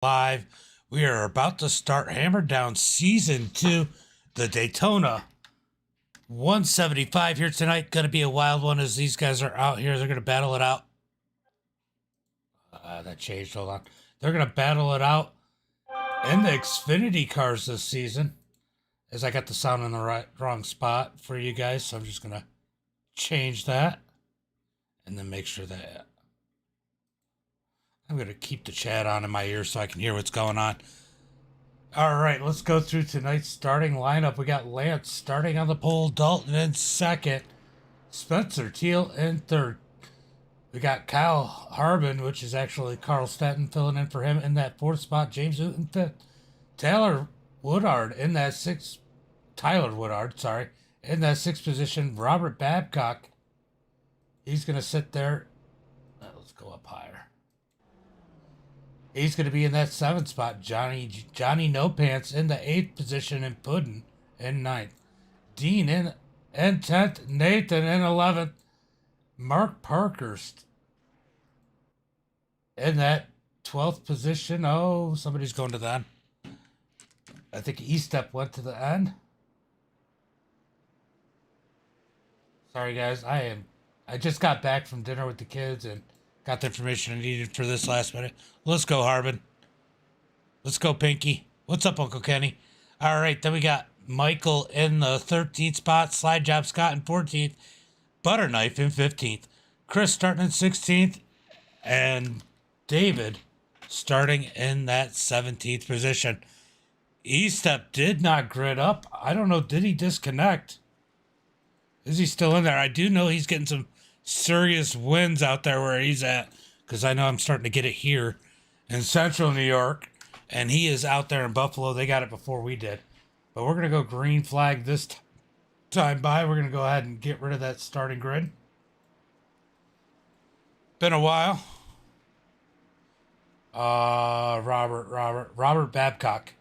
Live. We are about to start Hammer Down Season 2, the Daytona 175 here tonight. Going to be a wild one as these guys are out here. They're going to battle it out. That changed. Hold on. They're going to battle it out in the Xfinity cars this season. As I got the sound in the wrong spot for you guys, so I'm just going to change that. And then make sure that I'm going to keep the chat on in my ear so I can hear what's going on. All right, let's go through tonight's starting lineup. We got Lance starting on the pole, Dalton in second, Spencer Teal in third. We got Kyle Harbin, which is actually Carl Stetton filling in for him in that fourth spot. James Newton fifth. Tyler Woodard in that sixth position. Robert Babcock, he's going to sit there. Let's go up higher. He's going to be in that seventh spot. Johnny No Pants in the eighth position, and Puddin in ninth. Dean in 10th. Nathan in 11th. Mark Parkhurst in that 12th position. Oh, somebody's going to the end. I think E-Step went to the end. Sorry, guys. I just got back from dinner with the kids and got the information I needed for this last minute. Let's go, Harbin. Let's go, Pinky. What's up, Uncle Kenny? All right, then we got Michael in the 13th spot. Slide Job Scott in 14th. Butterknife in 15th. Chris starting in 16th. And David starting in that 17th position. E-Step did not grid up. I don't know, did he disconnect? Is he still in there? I do know he's getting some serious winds out there where he's at, because I know I'm starting to get it here in central New York, and he is out there in Buffalo. They got it before we did, but we're going to go green flag this time by. We're going to go ahead and get rid of that starting grid. Been a while. Robert Babcock.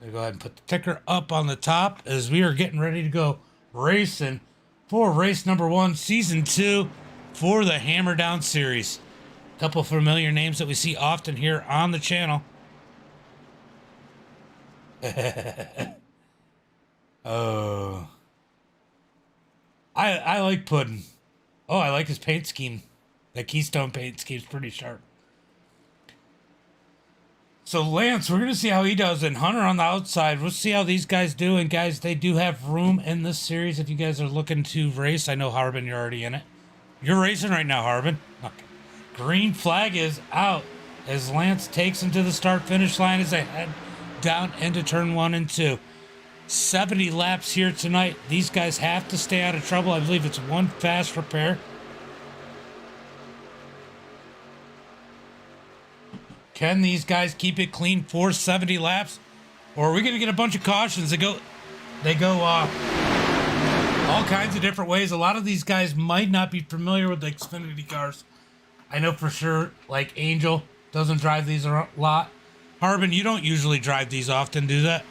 We'll go ahead and put the ticker up on the top as we are getting ready to go racing for race number 1, season 2 for the Hammer Down series. A couple familiar names that we see often here on the channel. Oh. I like Puddin'. Oh, I like his paint scheme. That Keystone paint scheme's pretty sharp. So Lance, we're going to see how he does, and Hunter on the outside. We'll see how these guys do. And guys, they do have room in this series if you guys are looking to race. I know, Harbin, you're already in it. You're racing right now, Harbin. Okay. Green flag is out as Lance takes him to the start-finish line as they head down into turn 1 and 2. 70 laps here tonight. These guys have to stay out of trouble. I believe it's one fast repair. Can these guys keep it clean for 70 laps? Or are we going to get a bunch of cautions that go all kinds of different ways? A lot of these guys might not be familiar with the Xfinity cars. I know for sure, like Angel doesn't drive these a lot. Harbin, you don't usually drive these often, do that?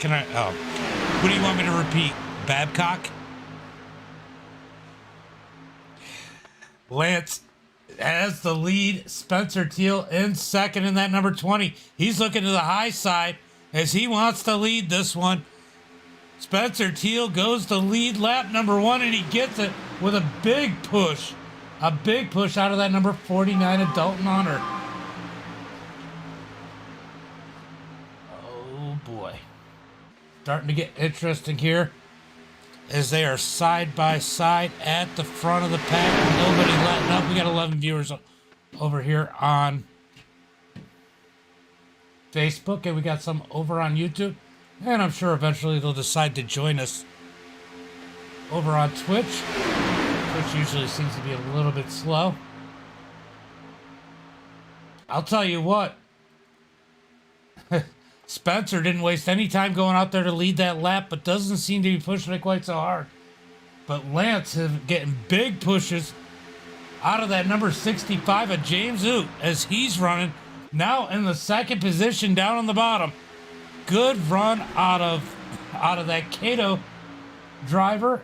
Can I? Oh. What do you want me to repeat? Babcock? Lance has the lead. Spencer Teal in second in that number 20. He's looking to the high side as he wants to lead this one. Spencer Teal goes to lead lap number 1, and he gets it with a big push. A big push out of that number 49 of Dalton Hunter. Oh boy. Starting to get interesting here as they are side by side at the front of the pack. Nobody letting up. We got 11 viewers over here on Facebook, and we got some over on YouTube. And I'm sure eventually they'll decide to join us over on Twitch. Twitch usually seems to be a little bit slow. I'll tell you what. Spencer didn't waste any time going out there to lead that lap, but doesn't seem to be pushing it quite so hard. But Lance is getting big pushes out of that number 65 of James Oot as he's running now in the second position down on the bottom. Good run out of that Cato driver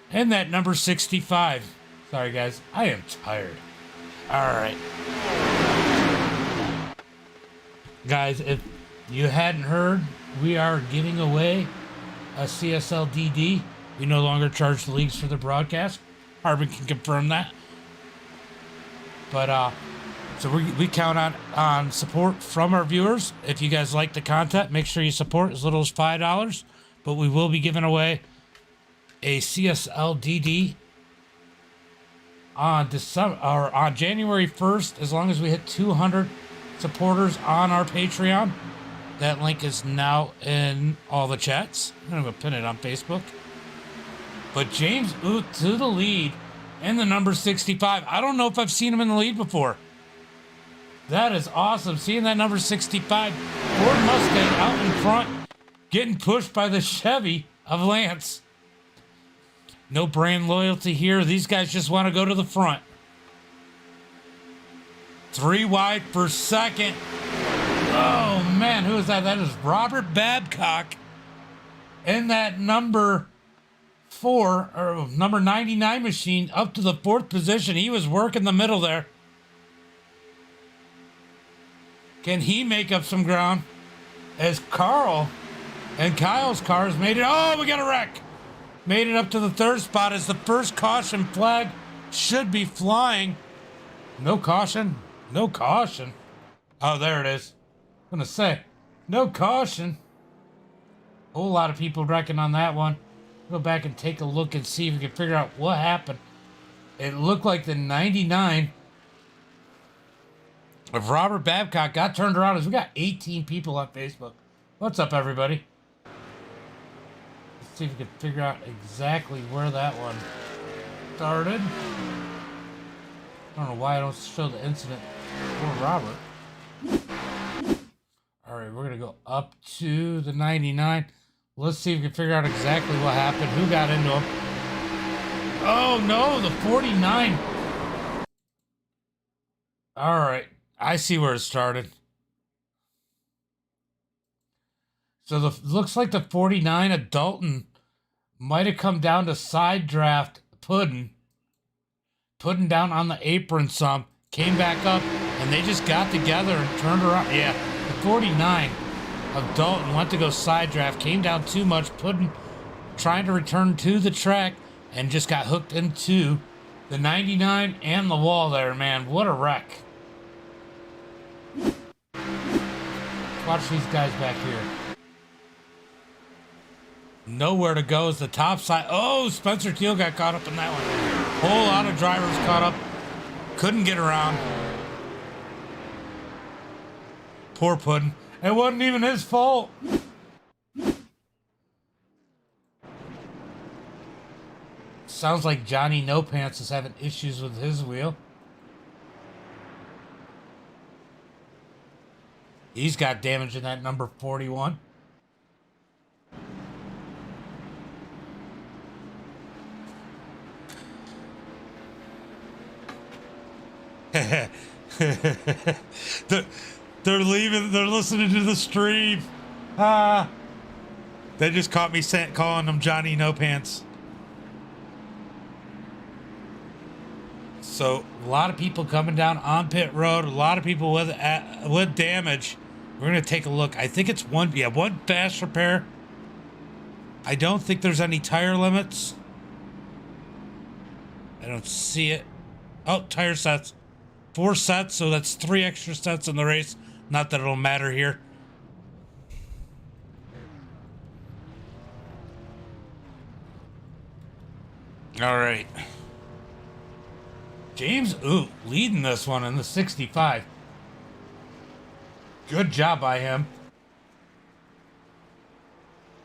and that number 65. Sorry, guys. I am tired. All right. Guys, if you hadn't heard, we are giving away a CSL DD. We no longer charge the leagues for the broadcast. Harbin can confirm that. But, so we count on support from our viewers. If you guys like the content, make sure you support as little as $5. But we will be giving away a CSL DD on January 1st, as long as we hit 200 supporters on our Patreon. That link is now in all the chats. I'm going to pin it on Facebook. But James Oot to the lead in the number 65. I don't know if I've seen him in the lead before. That is awesome. Seeing that number 65 Ford Mustang out in front, getting pushed by the Chevy of Lance. No brand loyalty here. These guys just want to go to the front. 3 wide for second. Oh, man. Who is that? That is Robert Babcock in that number 4, or number 99 machine, up to the 4th position. He was working the middle there. Can he make up some ground? As Carl and Kyle's cars made it. Oh, we got a wreck. Made it up to the 3rd spot as the first caution flag should be flying. No caution. No caution. Oh, there it is. I'm going to say, no caution. A whole lot of people wrecking on that one. Go back and take a look and see if we can figure out what happened. It looked like the 99 of Robert Babcock got turned around as we got 18 people on Facebook. What's up, everybody? Let's see if we can figure out exactly where that one started. I don't know why I don't show the incident for Robert. All right, we're going to go up to the 99. Let's see if we can figure out exactly what happened. Who got into him? Oh, no, the 49. All right, I see where it started. So looks like the 49 of Dalton might have come down to side draft Puddin down on the apron some, came back up, and they just got together and turned around. Yeah, the 49 of Dalton went to go side draft, came down too much, Puddin trying to return to the track, and just got hooked into the 99 and the wall there, man. What a wreck. Watch these guys back here. Nowhere to go is the top side. Oh, Spencer Teal got caught up in that one. Whole lot of drivers caught up. Couldn't get around. Poor Puddin. It wasn't even his fault. Sounds like Johnny No Pants is having issues with his wheel. He's got damage in that number 41. They're leaving. They're listening to the stream. They just caught me calling them Johnny No Pants. So a lot of people coming down on pit road. A lot of people with damage. We're gonna take a look. I think it's one fast repair. I don't think there's any tire limits. I don't see it. Oh, tire sets. 4 sets, so that's 3 extra sets in the race. Not that it'll matter here. All right. James Oot leading this one in the 65. Good job by him.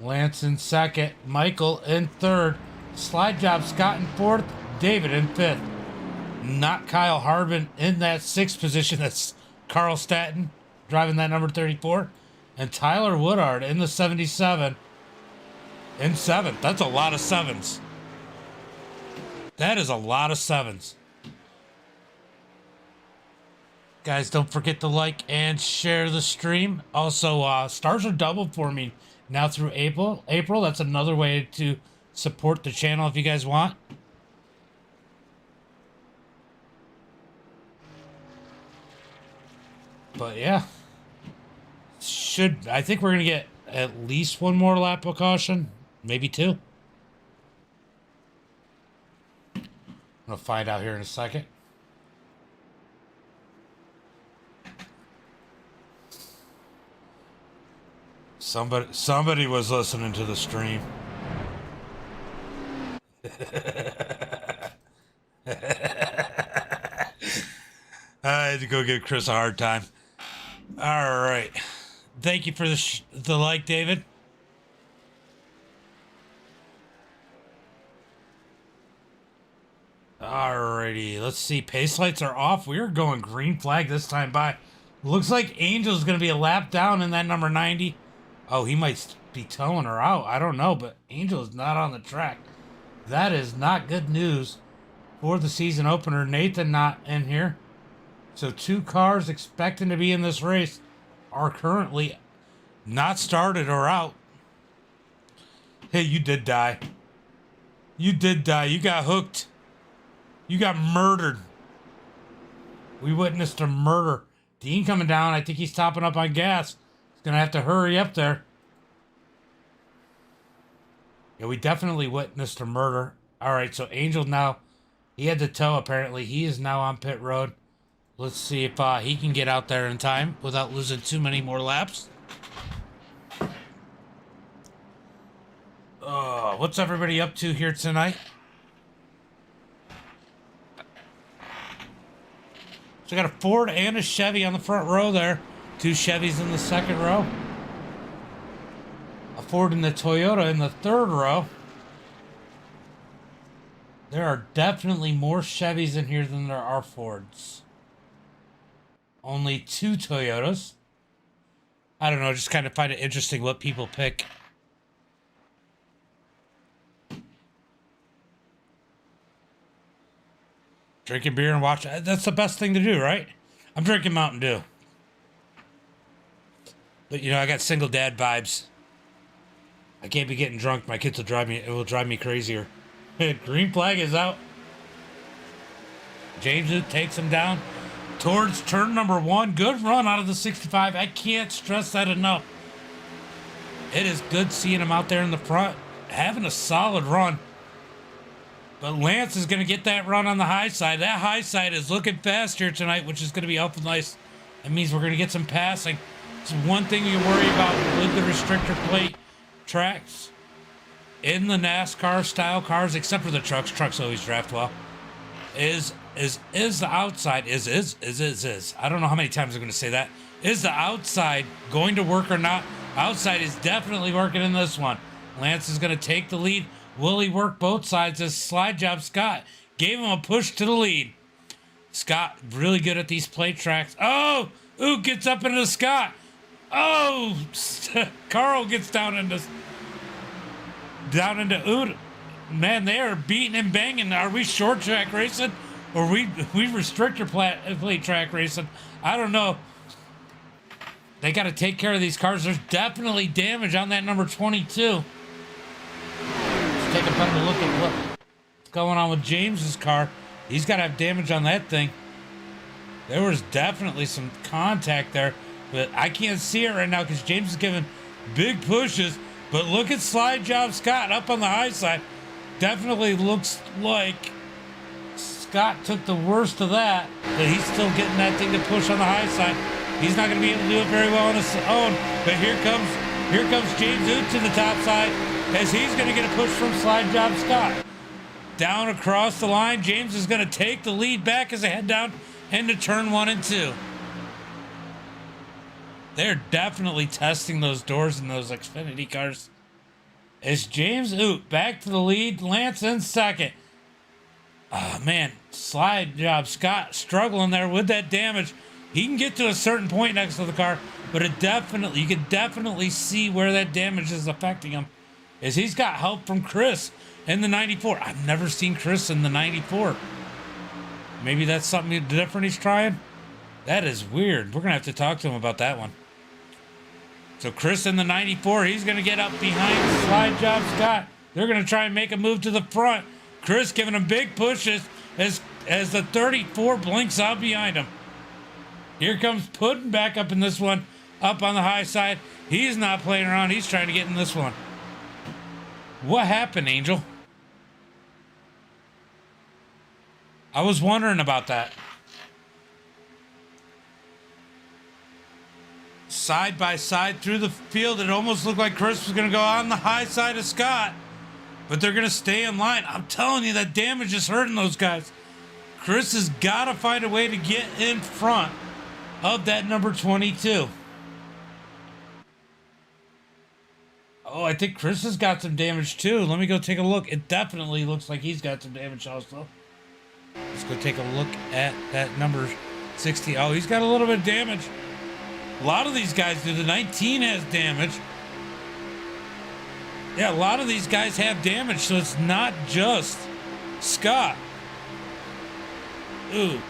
Lance in second. Michael in third. Slide job Scott in fourth. David in fifth. Not Kyle Harbin in that 6th position. That's Carl Staton driving that number 34. And Tyler Woodard in the 77 in 7th. That's a lot of 7s. That is a lot of 7s. Guys, don't forget to like and share the stream. Also, stars are doubled for me now through April. That's another way to support the channel if you guys want. But yeah, I think we're gonna get at least one more lap of caution, maybe two. We'll find out here in a second. Somebody was listening to the stream. I had to go give Chris a hard time. All right. Thank you for the like, David. Alrighty, let's see. Pace lights are off. We are going green flag this time by. Looks like Angel's going to be a lap down in that number 90. Oh, he might be towing her out. I don't know, but Angel is not on the track. That is not good news for the season opener. Nathan not in here. So 2 cars expecting to be in this race are currently not started or out. Hey, you did die. You did die. You got hooked. You got murdered. We witnessed a murder. Dean coming down. I think he's topping up on gas. He's going to have to hurry up there. Yeah, we definitely witnessed a murder. All right, so Angel now, he had to tow apparently. He is now on pit road. Let's see if he can get out there in time without losing too many more laps. What's everybody up to here tonight? So I got a Ford and a Chevy on the front row there. 2 Chevys in the second row. A Ford and the Toyota in the third row. There are definitely more Chevys in here than there are Fords. Only 2 Toyotas. I don't know, just kind of find it interesting what people pick. Drinking beer and watch. That's the best thing to do, right? I'm drinking Mountain Dew. But, you know, I got single dad vibes. I can't be getting drunk. My kids will drive me. It will drive me crazier. Green flag is out. James takes him down towards turn number 1. Good run out of the 65. I can't stress that enough. It is good seeing him out there in the front, having a solid run. But Lance is going to get that run on the high side. That high side is looking fast here tonight, which is going to be awful nice. That means we're going to get some passing. It's one thing you worry about with the restrictor plate tracks in the NASCAR style cars, except for the trucks. Trucks always draft well. Is the outside is. I don't know how many times I'm going to say that. Is the outside going to work or not? Outside is definitely working in this one. Lance is going to take the lead. Will he work both sides? As slide job Scott gave him a push to the lead. Scott really good at these plate tracks. Oh, ooh, gets up into Scott. Oh, Carl gets down into Ood. Man, they are beating and banging. Are we short track racing or we restrictor plate track racing? I don't know. They got to take care of these cars. There's definitely damage on that number 22. Take a better look at what's going on with James's car. He's got to have damage on that thing. There was definitely some contact there, but I can't see it right now because James is giving big pushes. But look at slide job Scott up on the high side. Definitely looks like Scott took the worst of that, but he's still getting that thing to push on the high side. He's not going to be able to do it very well on his own, but here comes James Oot to the top side, as he's going to get a push from slide job Scott. Down across the line, James is going to take the lead back as they head down into turn 1 and 2. They're definitely testing those doors in those Xfinity cars. It's James Oot back to the lead. Lance in second. Oh, man. Slide job Scott struggling there with that damage. He can get to a certain point next to the car, but you can definitely see where that damage is affecting him. Is he's got help from Chris in the 94. I've never seen Chris in the 94. Maybe that's something different he's trying. That is weird. We're going to have to talk to him about that one. So Chris in the 94, he's going to get up behind slide job Scott. They're going to try and make a move to the front. Chris giving him big pushes as the 34 blinks out behind him. Here comes Puddin back up in this one, up on the high side. He's not playing around. He's trying to get in this one. What happened, Angel? I was wondering about that. Side by side through the field, it almost looked like Chris was going to go on the high side of Scott, but they're going to stay in line. I'm telling you, that damage is hurting those guys. Chris has got to find a way to get in front of that number 22. Oh, I think Chris has got some damage too. Let me go take a look. It definitely looks like he's got some damage also. Let's go take a look at that number 60. Oh, he's got a little bit of damage. A lot of these guys do. The 19 has damage. Yeah, a lot of these guys have damage, so it's not just Scott. Ooh.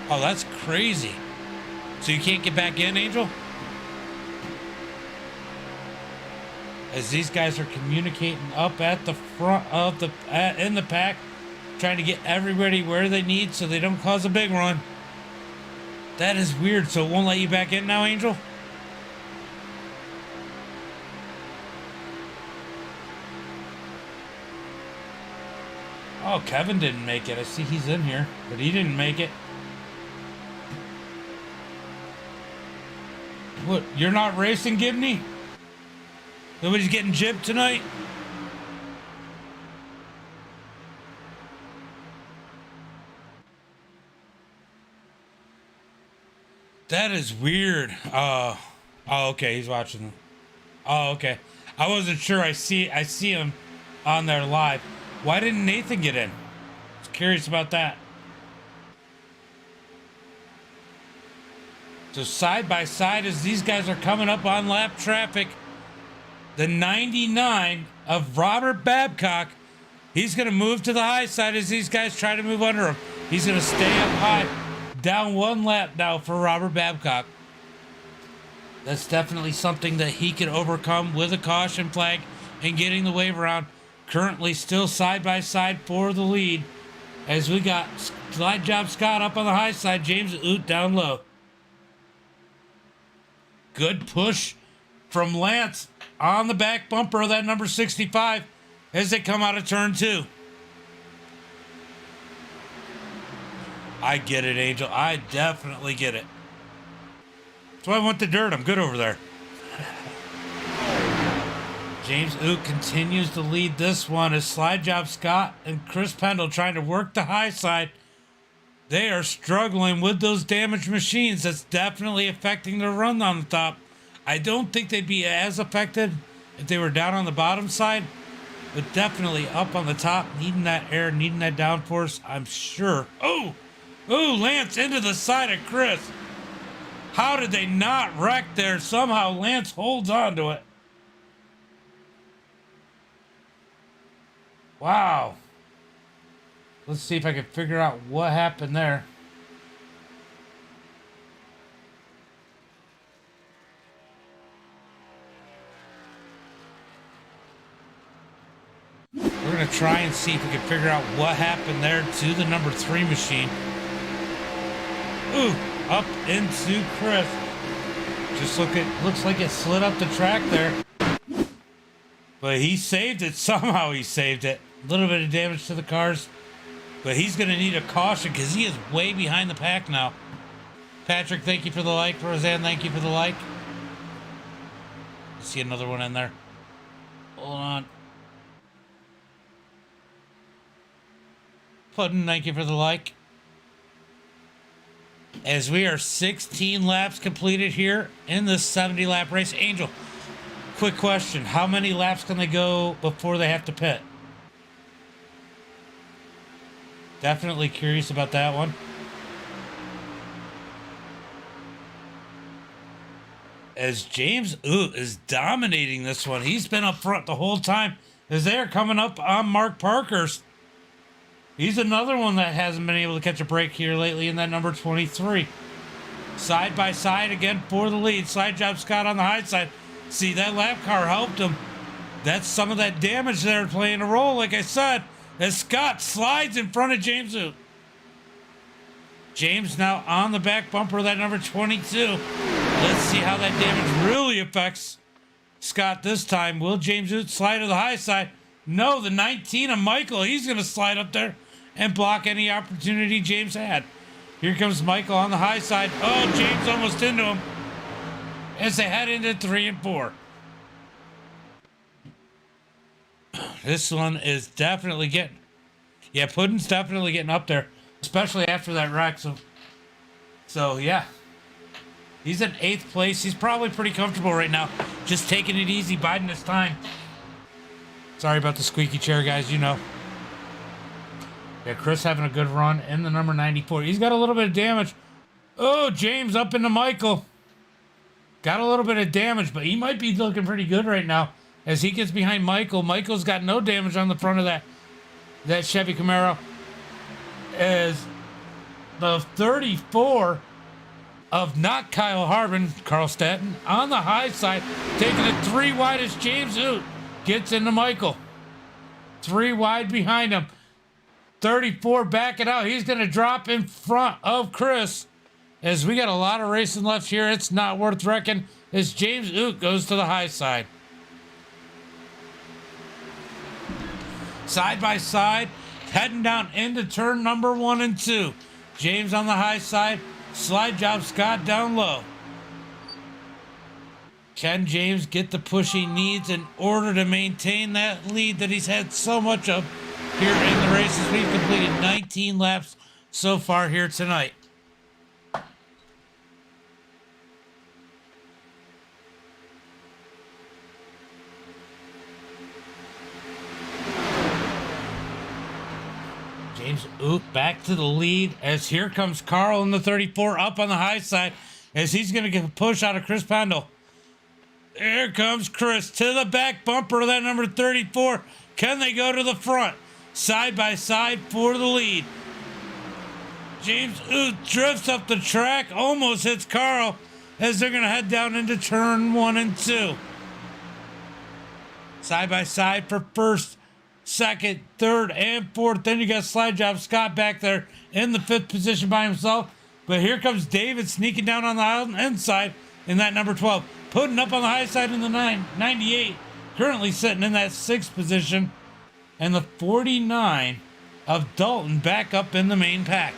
Oh, that's crazy. So you can't get back in, Angel? As these guys are communicating up at the front of the in the pack, trying to get everybody where they need so they don't cause a big run. That is weird. So it won't let you back in now, Angel? Oh, Kevin didn't make it. I see he's in here, but he didn't make it. What, you're not racing, Gibney? Nobody's getting jibbed tonight? That is weird. Oh, okay, he's watching them. Oh, okay. I wasn't sure. I see him on there live. Why didn't Nathan get in? I was curious about that. So side by side as these guys are coming up on lap traffic, the 99 of Robert Babcock, he's going to move to the high side as these guys try to move under him. He's going to stay up high. Down one lap now for Robert Babcock. That's definitely something that he can overcome with a caution flag and getting the wave around. Currently still side by side for the lead as we got Slide Job Scott up on the high side, James Oot down low. Good push from Lance on the back bumper of that number 65 as they come out of turn 2. I get it, Angel. I definitely get it. That's why I want the dirt. I'm good over there. James Oot continues to lead this one as Slide Job Scott and Chris Pendle trying to work the high side. They are struggling with those damaged machines. That's definitely affecting their run on the top. I don't think they'd be as affected if they were down on the bottom side, but definitely up on the top, needing that air, needing that downforce, I'm sure. Oh, Lance into the side of Chris. How did they not wreck there? Somehow Lance holds on to it. Wow. Let's see if I can figure out what happened there. We're going to try and see if we can figure out what happened there to the number 3 machine. Ooh, up into Chris. Just looks like it slid up the track there. But he saved it. Somehow he saved it. A little bit of damage to the cars. But he's going to need a caution because he is way behind the pack now. Patrick, thank you for the like. Roseanne, thank you for the like. I see another one in there. Hold on. Puddin, thank you for the like. As we are 16 laps completed here in this 70 lap race. Angel, quick question. How many laps can they go before they have to pit? Definitely curious about that one. As James Oot is dominating this one. He's been up front the whole time as they're coming up on Mark Parker's. He's another one that hasn't been able to catch a break here lately in that number 23. Side by side again for the lead. Slide Job Scott on the high side. See, that lap car helped him. That's some of that damage there playing a role, like I said, as Scott slides in front of James Oot. James now on the back bumper of that number 22. Let's see how that damage really affects Scott this time. Will James Oot slide to the high side? No, the 19 of Michael. He's going to slide up there and block any opportunity James had. Here comes Michael on the high side. Oh, James almost into him as they head into 3 and 4. This one is definitely getting... Yeah, Puddin's definitely getting up there, especially after that wreck. So yeah. He's in 8th place. He's probably pretty comfortable right now. Just taking it easy, biding his time. Sorry about the squeaky chair, guys, you know. Yeah, Chris having a good run in the number 94. He's got a little bit of damage. Oh, James up into Michael. Got a little bit of damage, but he might be looking pretty good right now as he gets behind Michael. Michael's got no damage on the front of that Chevy Camaro. As the 34 of not Kyle Harbin, Carl Staton, on the high side, taking it 3 wide as James Oot gets into Michael. 3 wide behind him. 34 backing out. He's going to drop in front of Chris. As we got a lot of racing left here, it's not worth wrecking as James Oot goes to the high side. Side by side, heading down into turn number 1 and 2. James on the high side, slide job Scott down low. Can James get the push he needs in order to maintain that lead that he's had so much of here in the races? We've completed 19 laps so far here tonight. James Oot back to the lead as here comes Carl in the 34 up on the high side as he's going to get a push out of Chris Pendle. Here comes Chris to the back bumper of that number 34. Can they go to the front? Side by side for the lead. James Oot drifts up the track, almost hits Carl as they're going to head down into turn 1 and 2. Side by side for first, second, third, and fourth. Then you got slide job Scott back there in the 5th position by himself. But here comes David sneaking down on the inside in that number 12. Putting up on the high side in the 98. Currently sitting in that 6th position. And the 49 of Dalton back up in the main pack.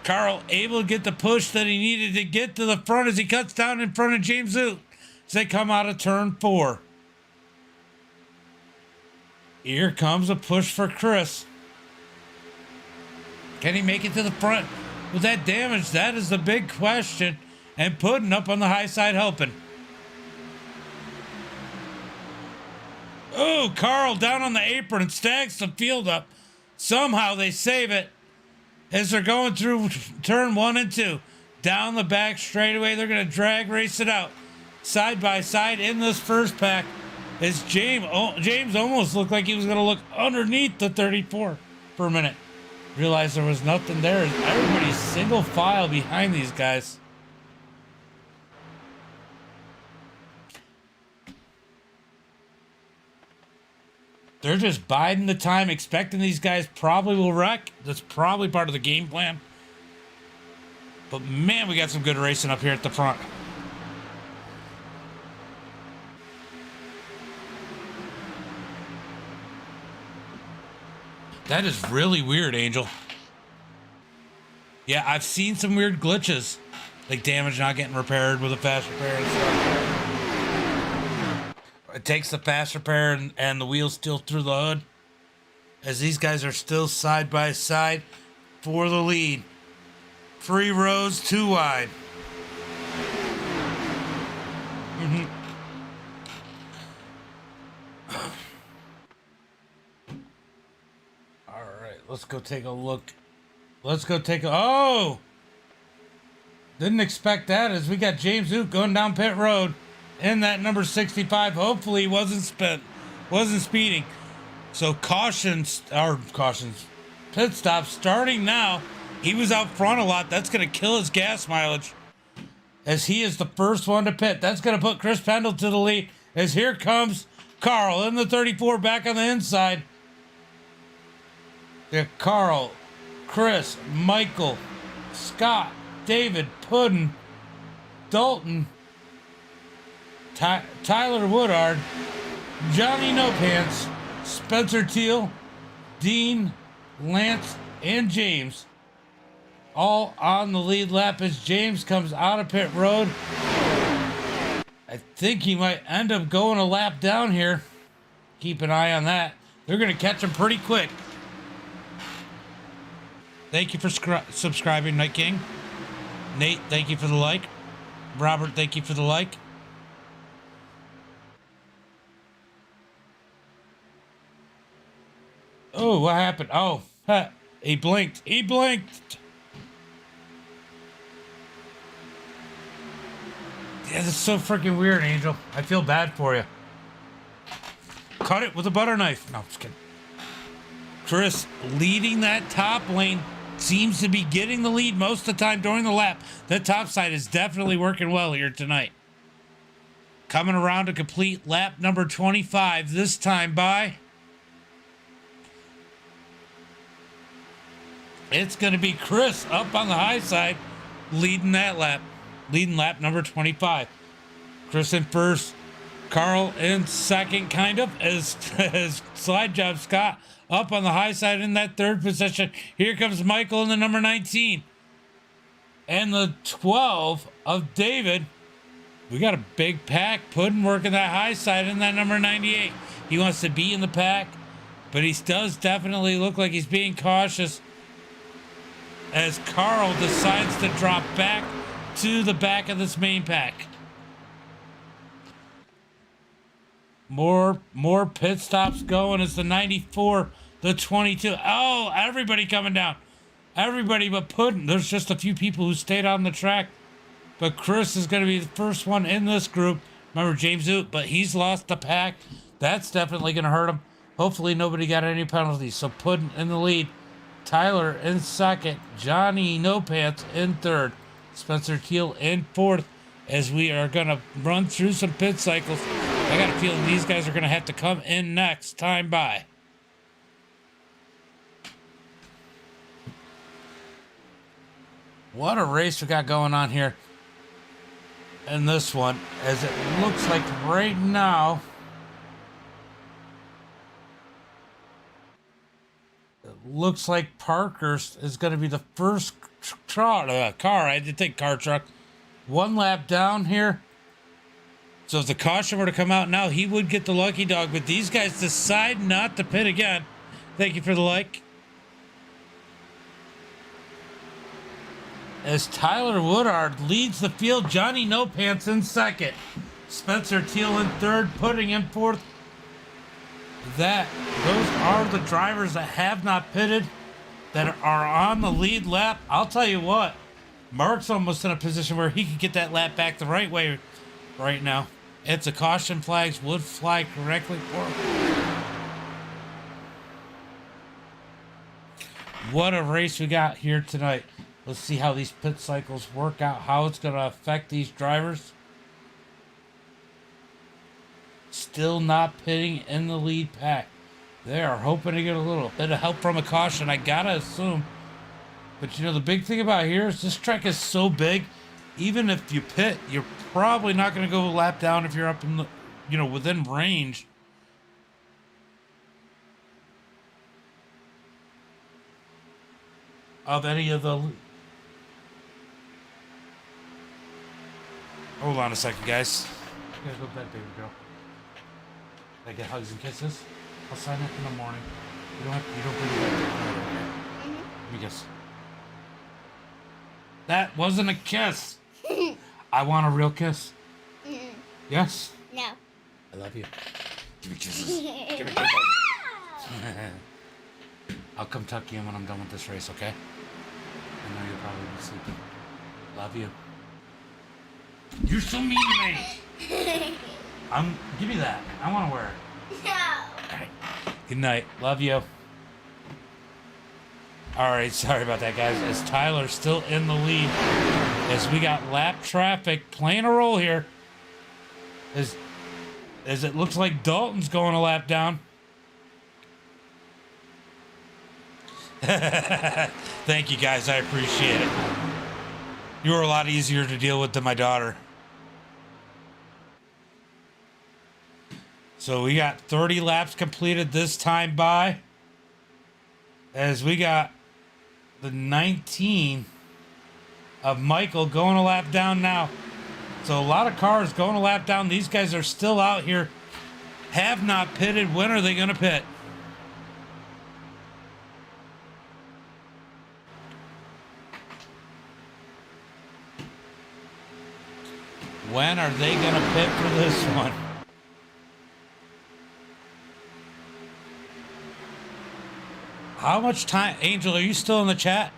Carl able to get the push that he needed to get to the front as he cuts down in front of James Oot as they come out of turn 4. Here comes a push for Chris. Can he make it to the front with that damage? That is the big question. And Puddin up on the high side helping. Oh, Carl down on the apron and stacks the field up. Somehow they save it as they're going through turn 1 and 2. Down the back straightaway, they're going to drag race it out. Side by side in this first pack. As James almost looked like he was going to look underneath the 34 for a minute. Realized there was nothing there. Everybody's single file behind these guys. They're just biding the time, expecting these guys probably will wreck. That's probably part of the game plan. But man, we got some good racing up here at the front. That is really weird, Angel. Yeah, I've seen some weird glitches. Like damage not getting repaired with a fast repair and stuff. It takes the fast repair and the wheels still through the hood. As these guys are still side by side for the lead. 3 rows, 2 wide. Let's go take a look. Oh! Didn't expect that as we got James Oot going down pit road in that number 65. Hopefully he wasn't speeding. So cautions, pit stop starting now. He was out front a lot. That's going to kill his gas mileage as he is the first one to pit. That's going to put Chris Pendle to the lead as here comes Carl in the 34 back on the inside. Yeah, Carl Chris, Michael, Scott, David, Puddin, Dalton, Tyler Woodard, Johnny No Pants, Spencer Teal, Dean, Lance, and James. All on the lead lap as James comes out of pit road. I think he might end up going a lap down here. Keep an eye on that. They're going to catch him pretty quick. Thank you for subscribing, Night King. Nate, thank you for the like. Robert, thank you for the like. Oh, what happened? Oh, he blinked. He blinked. Yeah, that's so freaking weird, Angel. I feel bad for you. Cut it with a butter knife. No, I'm just kidding. Chris leading that top lane. Seems to be getting the lead most of the time during the lap. That top side is definitely working well here tonight. Coming around to complete lap number 25. This time by... It's going to be Chris up on the high side leading that lap. Leading lap number 25. Chris in first. Carl in second, kind of, as slide job Scott up on the high side in that third position. Here comes Michael in the number 19. And the 12 of David. We got a big pack. Puddin working that high side in that number 98. He wants to be in the pack, but he does definitely look like he's being cautious as Carl decides to drop back to the back of this main pack. More pit stops going as the 94, the 22. Oh, everybody coming down. Everybody but Puddin. There's just a few people who stayed on the track. But Chris is going to be the first one in this group. Remember James Oot, but he's lost the pack. That's definitely going to hurt him. Hopefully nobody got any penalties. So Puddin in the lead. Tyler in second. Johnny No Pants in third. Spencer Teal in fourth. As we are going to run through some pit cycles. I got a feeling these guys are going to have to come in next time by. What a race we got going on here in this one, as it looks like right now it looks like Parker's is going to be the first car. I did think car truck. One lap down here. So if the caution were to come out now, he would get the lucky dog. But these guys decide not to pit again. Thank you for the like. As Tyler Woodard leads the field, Johnny No Pants in second. Spencer Teal in third, Puddin in fourth. Those are the drivers that have not pitted, that are on the lead lap. I'll tell you what, Mark's almost in a position where he could get that lap back the right way right now. It's a caution flags would fly correctly for him. What a race we got here tonight. Let's see how these pit cycles work out, how it's going to affect these drivers. Still not pitting in the lead pack. They are hoping to get a little bit of help from a caution, I gotta assume. But you know, the big thing about here is this track is so big, even if you pit, you're probably not going to go a lap down if you're up in the, within range. Of any of the... Hold on a second, guys. You gotta go to bed, baby girl. Can I get hugs and kisses? I'll sign up in the morning. You don't bring it back. Let me guess. That wasn't a kiss. I want a real kiss. Yes? No. I love you. Give me kisses. Give me kisses. I'll come tuck you in when I'm done with this race, okay? I know you'll probably be sleeping. Love you. You're so mean to me. Give me that. I want to wear it. No. All right. Good night. Love you. All right. Sorry about that, guys. As Tyler's still in the lead, as we got lap traffic playing a role here, as it looks like Dalton's going a lap down. Thank you guys. I appreciate it. You were a lot easier to deal with than my daughter. So we got 30 laps completed this time by. As we got the 19 of Michael going a lap down now. So a lot of cars going a lap down. These guys are still out here. Have not pitted. When are they going to pit? When are they going to pit for this one? How much time? Angel, are you still in the chat?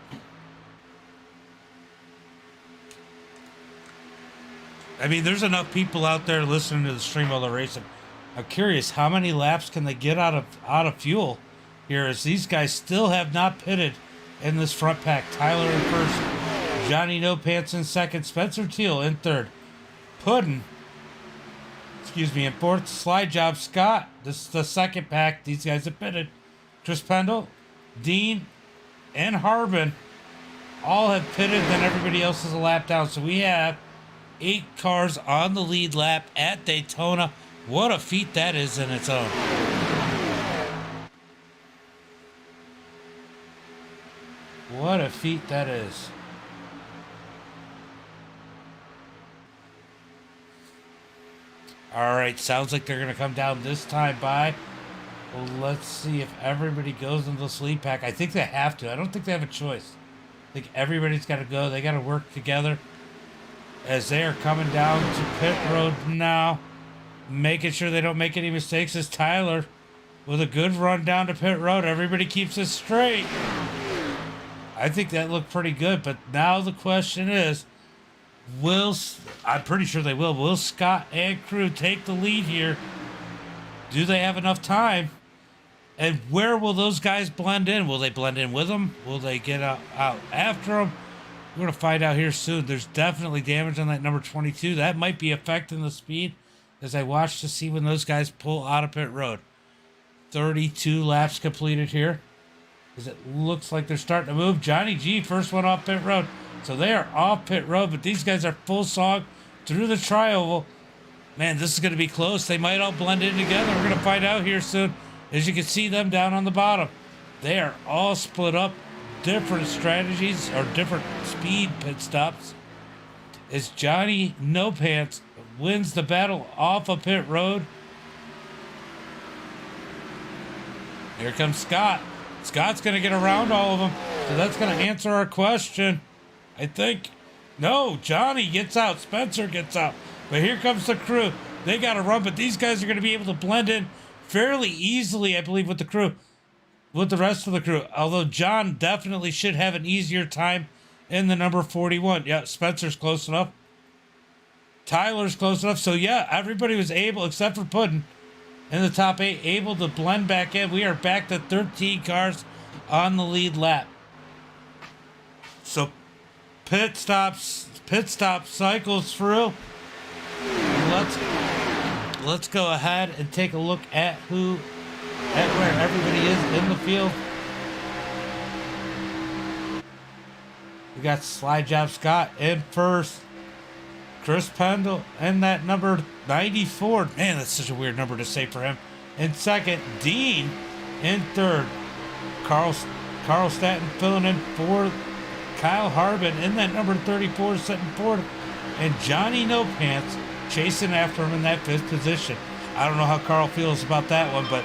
I mean, there's enough people out there listening to the stream while they're racing. I'm curious, how many laps can they get out of fuel here, as these guys still have not pitted in this front pack. Tyler in first, Johnny No Pants in second, Spencer Teal in third, Puddin', in fourth, Slide Job Scott. This is the second pack. These guys have pitted. Chris Pendle, Dean, and Harbin all have pitted, then everybody else is a lap down. So we have 8 cars on the lead lap at Daytona. What a feat that is in its own. What a feat that is. All right, sounds like they're going to come down this time by. Well, let's see if everybody goes into the lead pack. I think they have to. I don't think they have a choice. I think everybody's got to go. They got to work together as they are coming down to pit road now. Making sure they don't make any mistakes is Tyler with a good run down to pit road. Everybody keeps it straight. I think that looked pretty good, but now the question is, I'm pretty sure they will Scott and crew take the lead here? Do they have enough time? And where will those guys blend in? Will they blend in with them? Will they get out after them? We're going to find out here soon. There's definitely damage on that number 22. That might be affecting the speed as I watch to see when those guys pull out of pit road. 32 laps completed here, as it looks like they're starting to move. Johnny G, first one off pit road. So they are off pit road, but these guys are full sog through the tri-oval. Man, this is going to be close. They might all blend in together. We're going to find out here soon. As you can see them down on the bottom, they are all split up. Different strategies or different speed pit stops. As Johnny No Pants wins the battle off of pit road. Here comes Scott. Scott's going to get around all of them. So that's going to answer our question, I think. No, Johnny gets out. Spencer gets out. But here comes the crew. They got to run, but these guys are going to be able to blend in fairly easily, I believe, with the crew. With the rest of the crew. Although John definitely should have an easier time in the number 41. Yeah, Spencer's close enough. Tyler's close enough. So, yeah, everybody was able, except for Puddin', in the top 8, able to blend back in. We are back to 13 cars on the lead lap. So, pit stop cycles through. Let's go ahead and take a look at where everybody is in the field. We got Slide Job Scott in first. Chris Pendle in that number 94. Man, that's such a weird number to say for him. In second, Dean in third. Carl Staton filling in fourth. Kyle Harbin in that number 34 sitting fourth. And Johnny No Pants chasing after him in that fifth position. I don't know how Carl feels about that one, but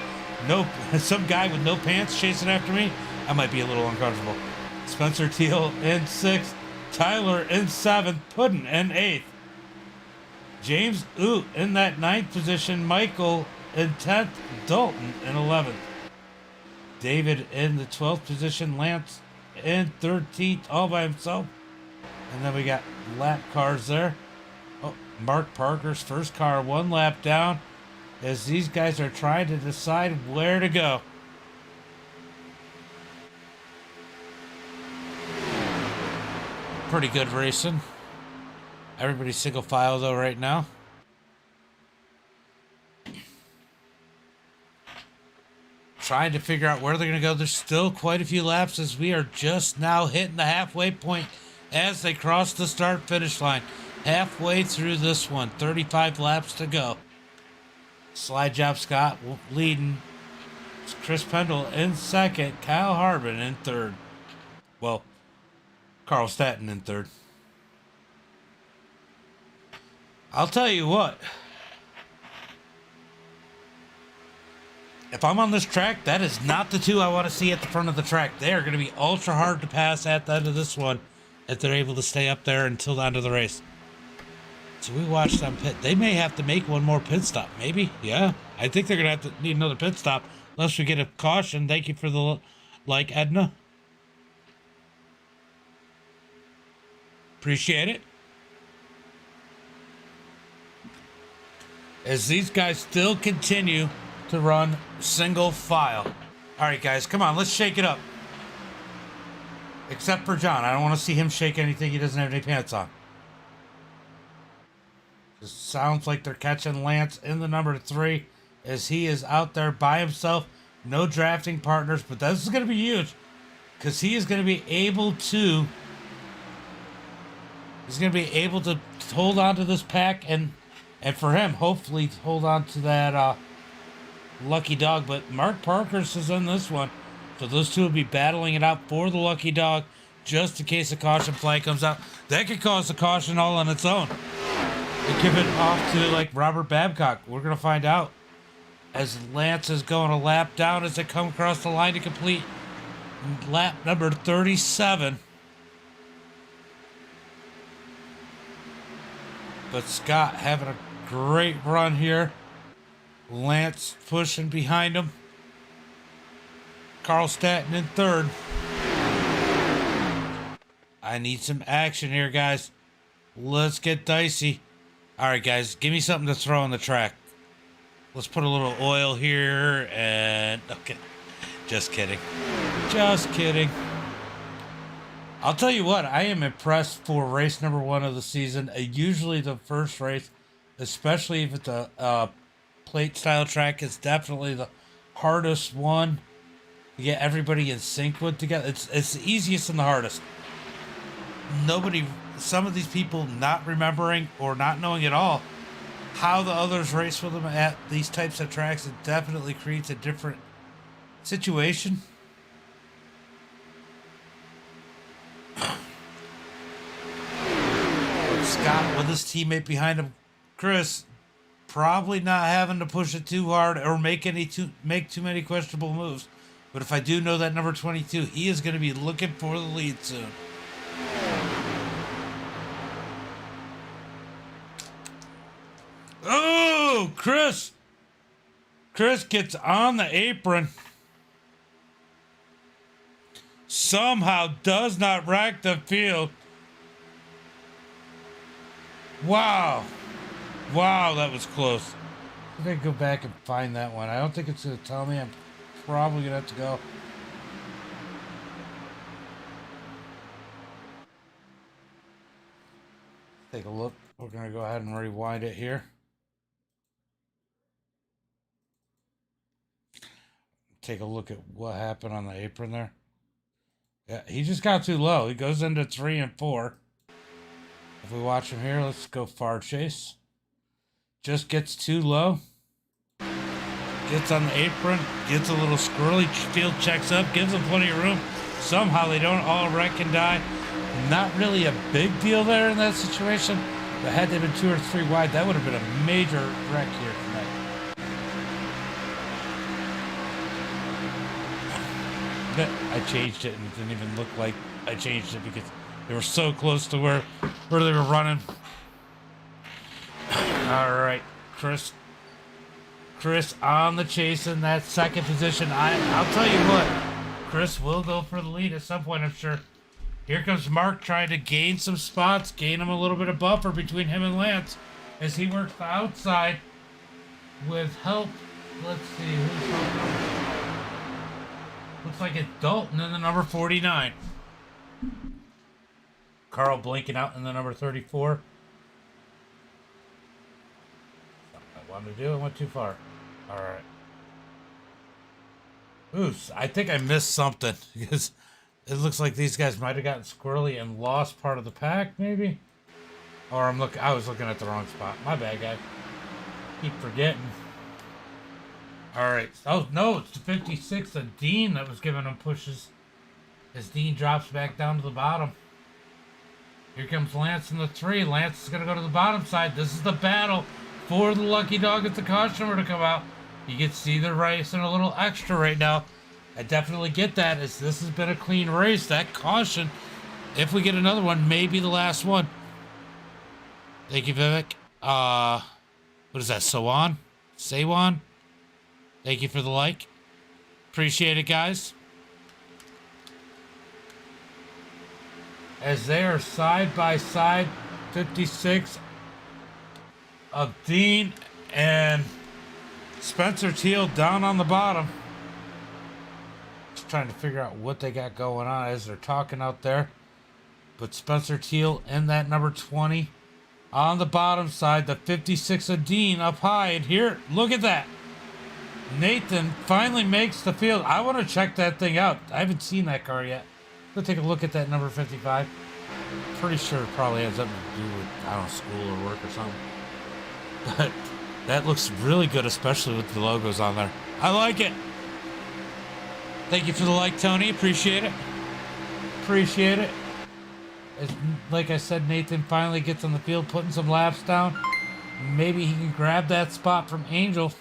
some guy with no pants chasing after me, I might be a little uncomfortable. Spencer Teal in sixth. Tyler in seventh. Puddin' in eighth. James Oot in that ninth position. Michael in 10th. Dalton in 11th. David in the 12th position. Lance in 13th, all by himself. And then we got lap cars there. Oh, Mark Parker's first car, one lap down, as these guys are trying to decide where to go. Pretty good racing. Everybody's single file though right now. trying to figure out where they're going to go. There's still quite a few laps as we are just now hitting the halfway point as they cross the start-finish line. Halfway through this one, 35 laps to go. Slide job Scott leading. Chris Pendle in second. Kyle Harbin in third. Well, Carl Staton in third. I'll tell you what. If I'm on this track, that is not the two I want to see at the front of the track. They are going to be ultra hard to pass at the end of this one if they're able to stay up there until the end of the race. So we watched them pit. They may have to make one more pit stop. Maybe. Yeah. I think they're going to have to need another pit stop unless we get a caution. Thank you for the like, Edna. Appreciate it. As these guys still continue to run single file. All right, guys, come on, let's shake it up. Except for John. I don't want to see him shake anything. He doesn't have any pants on. Just sounds like they're catching Lance in the number 3 as he is out there by himself. No drafting partners, but this is going to be huge because he is going to be able to hold on to this pack and for him, hopefully hold on to that lucky dog. But Mark Parkhurst is in this one. So those two will be battling it out for the lucky dog just in case a caution flag comes out. That could cause a caution all on its own. And give it off to like Robert Babcock. We're going to find out as Lance is going a lap down as they come across the line to complete lap number 37. But Scott having a great run here. Lance pushing behind him. Carl Staton in third. I need some action here, guys. Let's get dicey. All right, guys, give me something to throw on the track. Let's put a little oil here and... Okay, just kidding. Just kidding. I'll tell you what, I am impressed for race number 1 of the season. Usually the first race, especially if it's a plate-style track, is definitely the hardest one to get everybody in sync with together. It's the easiest and the hardest. Some of these people not remembering or not knowing at all how the others race with them at these types of tracks, it definitely creates a different situation. Scott with his teammate behind him, Chris, probably not having to push it too hard or make too many questionable moves. But if I do know that number 22, he is going to be looking for the lead soon. Oh, Chris gets on the apron. Somehow does not rack the field. Wow, that was close. I think go back and find that one. I don't think it's going to tell me. I'm probably going to have to go. Take a look. We're going to go ahead and rewind it here. Take a look at what happened on the apron there. Yeah, he just got too low. He goes into 3 and 4. If we watch him here, let's go far chase. Just gets too low. Gets on the apron. Gets a little squirrely. Field checks up. Gives them plenty of room. Somehow they don't all wreck and die. Not really a big deal there in that situation. But had they been 2 or 3 wide, that would have been a major wreck here tonight. I changed it and it didn't even look like I changed it because they were so close to where they were running. All right, Chris on the chase in that second position. I'll tell you what, Chris will go for the lead at some point, I'm sure. Here comes Mark trying to gain some spots, gain him a little bit of buffer between him and Lance as he works the outside with help. Let's see, who's helping? Looks like it's Dalton in the number 49. Carl blinking out in the number 34. Something I wanted to do, I went too far. All right. Ooh, I think I missed something because it looks like these guys might have gotten squirrely and lost part of the pack, maybe. Or I was looking at the wrong spot. My bad, guy. Keep forgetting. All right. Oh no, it's the 56 of Dean that was giving him pushes. As Dean drops back down to the bottom. Here comes Lance in the 3. Lance is going to go to the bottom side. This is the battle for the lucky dog at the caution to come out. You can see the race and a little extra right now. I definitely get that, as this has been a clean race. That caution, if we get another one, may be the last one. Thank you, Vivek. What is that, Sawan? Sawan? Thank you for the like. Appreciate it, guys. As they are side by side, 56 of Dean and Spencer Teal down on the bottom. Just trying to figure out what they got going on as they're talking out there. But Spencer Teal in that number 20 on the bottom side, the 56 of Dean up high. And here, look at that. Nathan finally makes the field. I want to check that thing out. I haven't seen that car yet. Go take a look at that number 55. Pretty sure it probably has something to do with, I don't know, school or work or something. But that looks really good, especially with the logos on there. I like it. Thank you for the like, Tony. Appreciate it. Appreciate it. As, like I said, Nathan finally gets on the field, putting some laps down. Maybe he can grab that spot from Angel.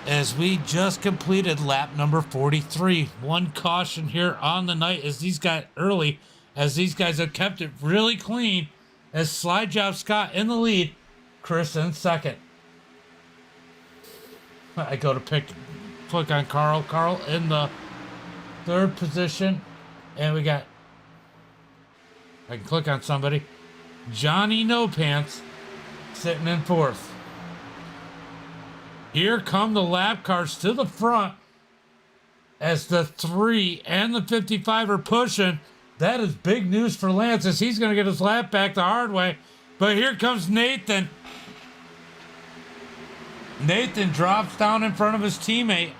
As we just completed lap number 43. One caution here on the night as these guys have kept it really clean. As Slide Job Scott in the lead, Chris in second. I go to click on Carl. Carl in the third position. And we got, I can click on somebody. Johnny No Pants sitting in fourth. Here come the lap cars to the front as the 3 and the 55 are pushing. That is big news for Lance as he's going to get his lap back the hard way. But here comes Nathan. Nathan drops down in front of his teammate.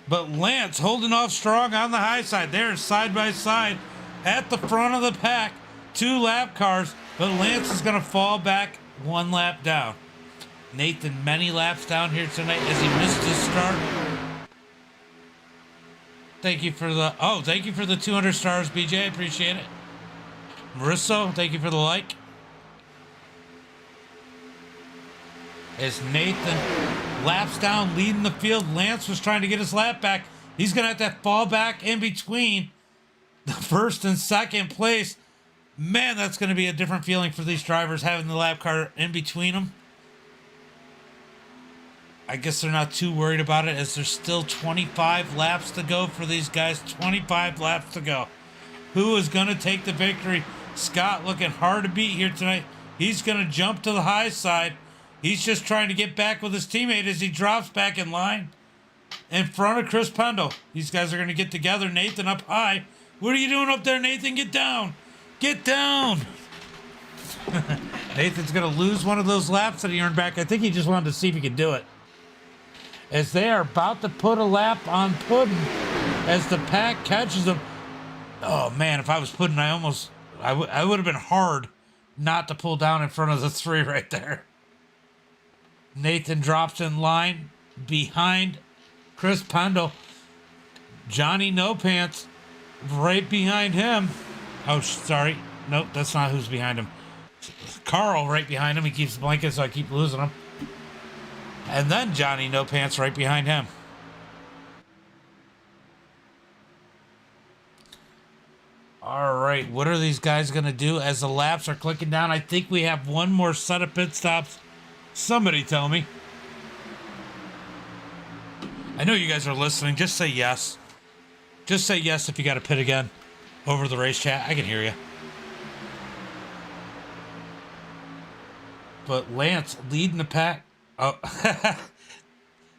But Lance holding off strong on the high side. They're side by side at the front of the pack. 2 lap cars, but Lance is going to fall back 1 lap down. Nathan many laps down here tonight as he missed his start. Thank you for the 200 stars, BJ. Appreciate it. Marissa, thank you for the like. As Nathan laps down, leading the field, Lance was trying to get his lap back. He's going to have to fall back in between the first and second place. Man, that's going to be a different feeling for these drivers, having the lap car in between them. I guess they're not too worried about it as there's still 25 laps to go for these guys. 25 laps to go. Who is going to take the victory? Scott looking hard to beat here tonight. He's going to jump to the high side. He's just trying to get back with his teammate as he drops back in line in front of Chris Pendle. These guys are going to get together. Nathan up high. What are you doing up there, Nathan? Get down. Get down. Nathan's going to lose one of those laps that he earned back. I think he just wanted to see if he could do it. As they are about to put a lap on Puddin' as the pack catches them. Oh, man, if I was Puddin', I would have been hard not to pull down in front of the 3 right there. Nathan drops in line behind Chris Pendle. Johnny No Pants right behind him. Oh, sorry. Nope, that's not who's behind him. Carl right behind him. He keeps blinking, so I keep losing him. And then Johnny No Pants right behind him. All right, what are these guys going to do as the laps are clicking down? I think we have one more set of pit stops. Somebody tell me. I know you guys are listening. Just say yes. Just say yes if you got to pit again over the race chat. I can hear you. But Lance leading the pack. Oh,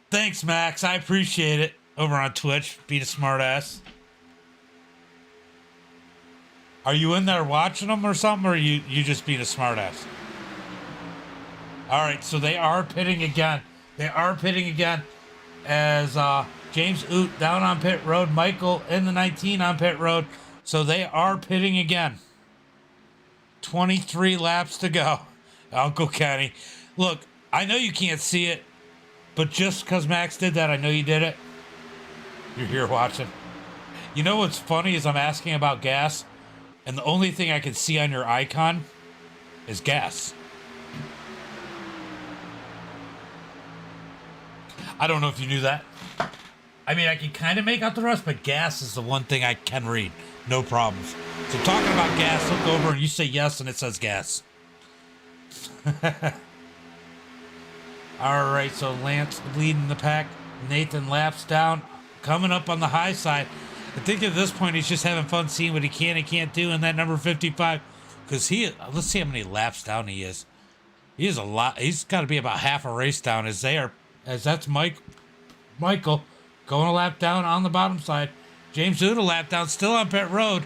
thanks, Max. I appreciate it. Over on Twitch. Beat a smart ass. Are you in there watching them or something, or you just being a smart ass? All right, so they are pitting again. They are pitting again. as James Oot down on pit road, Michael in the 19 on pit road. So they are pitting again. 23 laps to go. Uncle Kenny. Look, I know you can't see it, but just because Max did that, I know you did it. You're here watching. You know what's funny is I'm asking about gas, and the only thing I can see on your icon is gas. I don't know if you knew that. I mean, I can kind of make out the rest, but gas is the one thing I can read. No problems. So talking about gas, look over and you say yes and it says gas. All right, so Lance leading the pack. Nathan laps down, coming up on the high side. I think at this point he's just having fun seeing what he can and can't do in that number 55. Because let's see how many laps down he is. He is a lot. He's got to be about half a race down as that's Michael going a lap down on the bottom side. James Hood a lap down, still on pit road.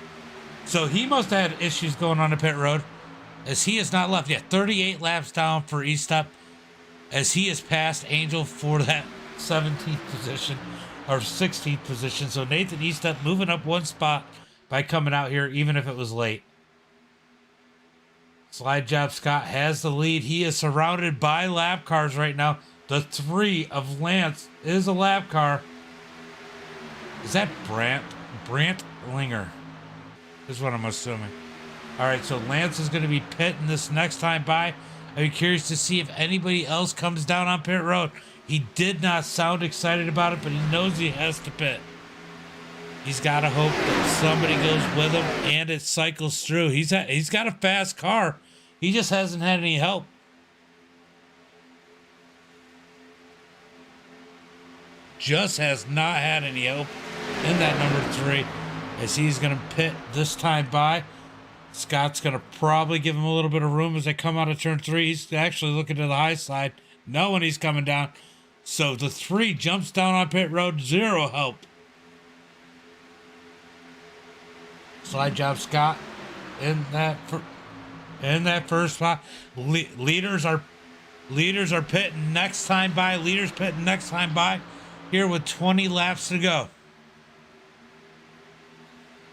So he must have had issues going on the pit road, as he has not left yet. 38 laps down for Eastep, as he has passed Angel for that 17th position or 16th position. So Nathan Eastep moving up one spot by coming out here, even if it was late. Slide Job Scott has the lead. He is surrounded by lap cars right now. The 3 of Lance is a lap car. Is that Brant Linger? Is what I'm assuming. All right, so Lance is going to be pitting this next time by. I'd be curious to see if anybody else comes down on pit road. He did not sound excited about it, but he knows he has to pit. He's got to hope that somebody goes with him and it cycles through. He's got a fast car. He just hasn't had any help. Just has not had any help in that number 3, as he's going to pit this time by. Scott's going to probably give him a little bit of room as they come out of turn 3. He's actually looking to the high side, knowing he's coming down. So the 3 jumps down on pit road, 0 help. Slide Job Scott in that first spot. Leaders are pitting next time by. Leaders pitting next time by. Here with 20 laps to go.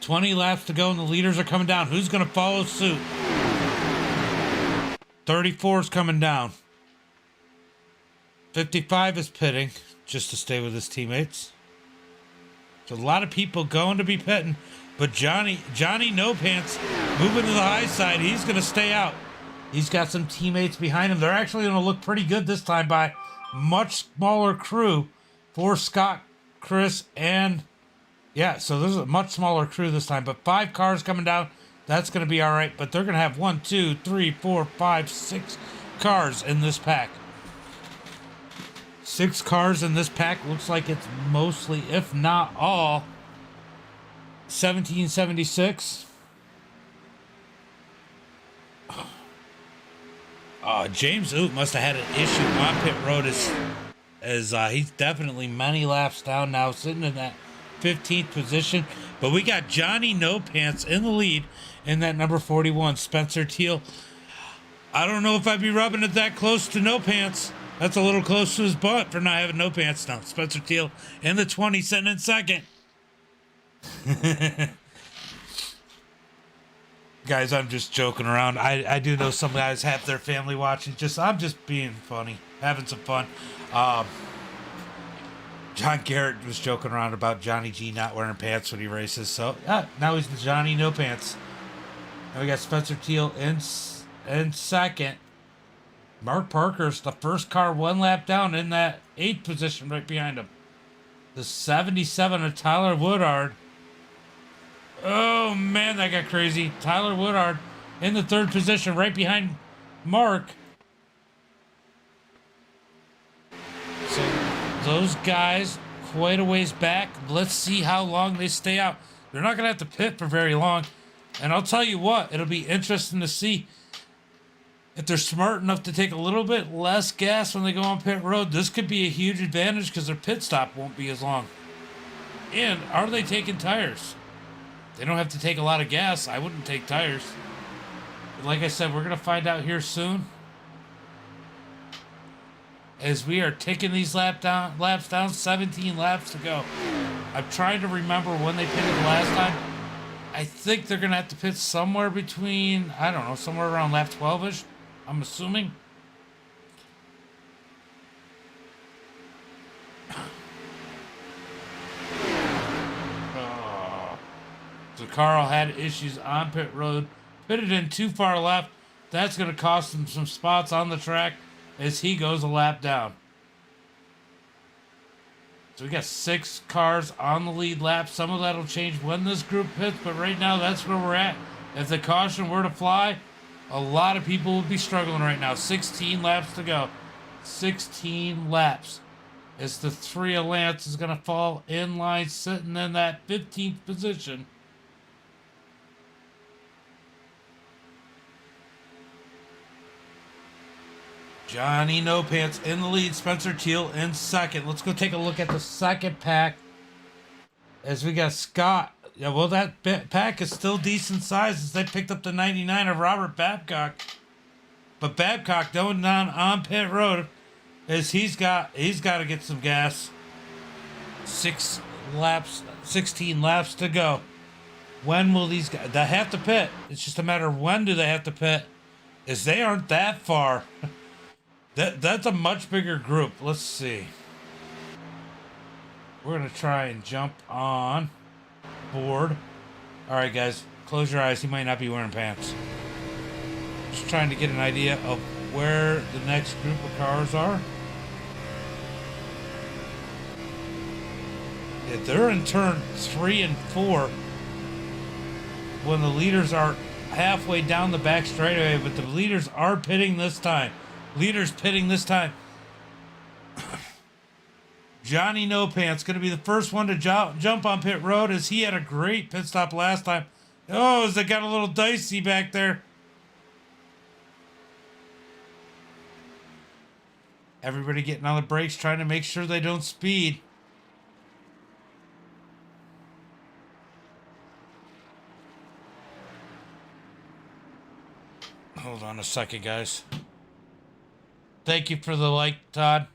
20 laps to go, and the leaders are coming down. Who's going to follow suit? 34 is coming down. 55 is pitting just to stay with his teammates. So a lot of people going to be pitting, but Johnny No Pants moving to the high side. He's going to stay out. He's got some teammates behind him. They're actually going to look pretty good this time by much smaller crew for Scott, Chris, and yeah, so there's a much smaller crew this time, but 5 cars coming down. That's going to be all right, but they're going to have 1, 2, 3, 4, 5, 6 cars in this pack. 6 cars in this pack. Looks like it's mostly, if not all, 1776. James Oot must have had an issue on pit road as he's definitely many laps down now, sitting in that 15th position. But we got Johnny No Pants in the lead in that number 41, Spencer Teal. I don't know if I'd be rubbing it that close to No Pants. That's a little close to his butt for not having No Pants now. Spencer Teal in the 20, sitting in second. Guys, I'm just joking around. I do know some guys have their family watching. I'm just being funny, having some fun. John Garrett was joking around about Johnny G not wearing pants when he races. So now he's the Johnny No Pants. And we got Spencer Teal in second. Mark Parker's the first car 1 lap down in that 8th position right behind him. The 77 of Tyler Woodard. Oh, man, that got crazy. Tyler Woodard in the 3rd position right behind Mark. So those guys quite a ways back. Let's see how long they stay out. They're not going to have to pit for very long. And I'll tell you what, it'll be interesting to see if they're smart enough to take a little bit less gas when they go on pit road. This could be a huge advantage because their pit stop won't be as long. And are they taking tires? They don't have to take a lot of gas. I wouldn't take tires. But like I said, we're going to find out here soon. as we are taking these laps down, 17 laps to go. I'm trying to remember when they pitted last time. I think they're gonna have to pit somewhere between, I don't know, somewhere around lap 12ish. I'm assuming. So Carl had issues on pit road, pitted in too far left. That's going to cost him some spots on the track as he goes a lap down. So we got 6 cars on the lead lap. Some of that will change when this group pits, but right now that's where we're at. If the caution were to fly, a lot of people would be struggling right now. 16 laps to go. 16 laps. As the 3 of Lance is going to fall in line, sitting in that 15th position. Johnny No Pants in the lead. Spencer Teal in second. Let's go take a look at the second pack. As we got Scott. Yeah, well, that pack is still decent size as they picked up the 99 of Robert Babcock. But Babcock going down on pit road as he's got to get some gas. 16 laps to go. When will these guys? They have to pit. It's just a matter of when do they have to pit. As they aren't that far. That's a much bigger group. Let's see. We're going to try and jump on board. All right, guys. Close your eyes. He might not be wearing pants. Just trying to get an idea of where the next group of cars are. Yeah, they're in turn 3 and 4 when the leaders are halfway down the back straightaway, but the leaders are pitting this time. Leaders pitting this time. Johnny No Pants going to be the first one to jump on pit road as he had a great pit stop last time. Oh, as it got a little dicey back there. Everybody getting on the brakes, trying to make sure they don't speed. Hold on a second, guys. Thank you for the like, Todd.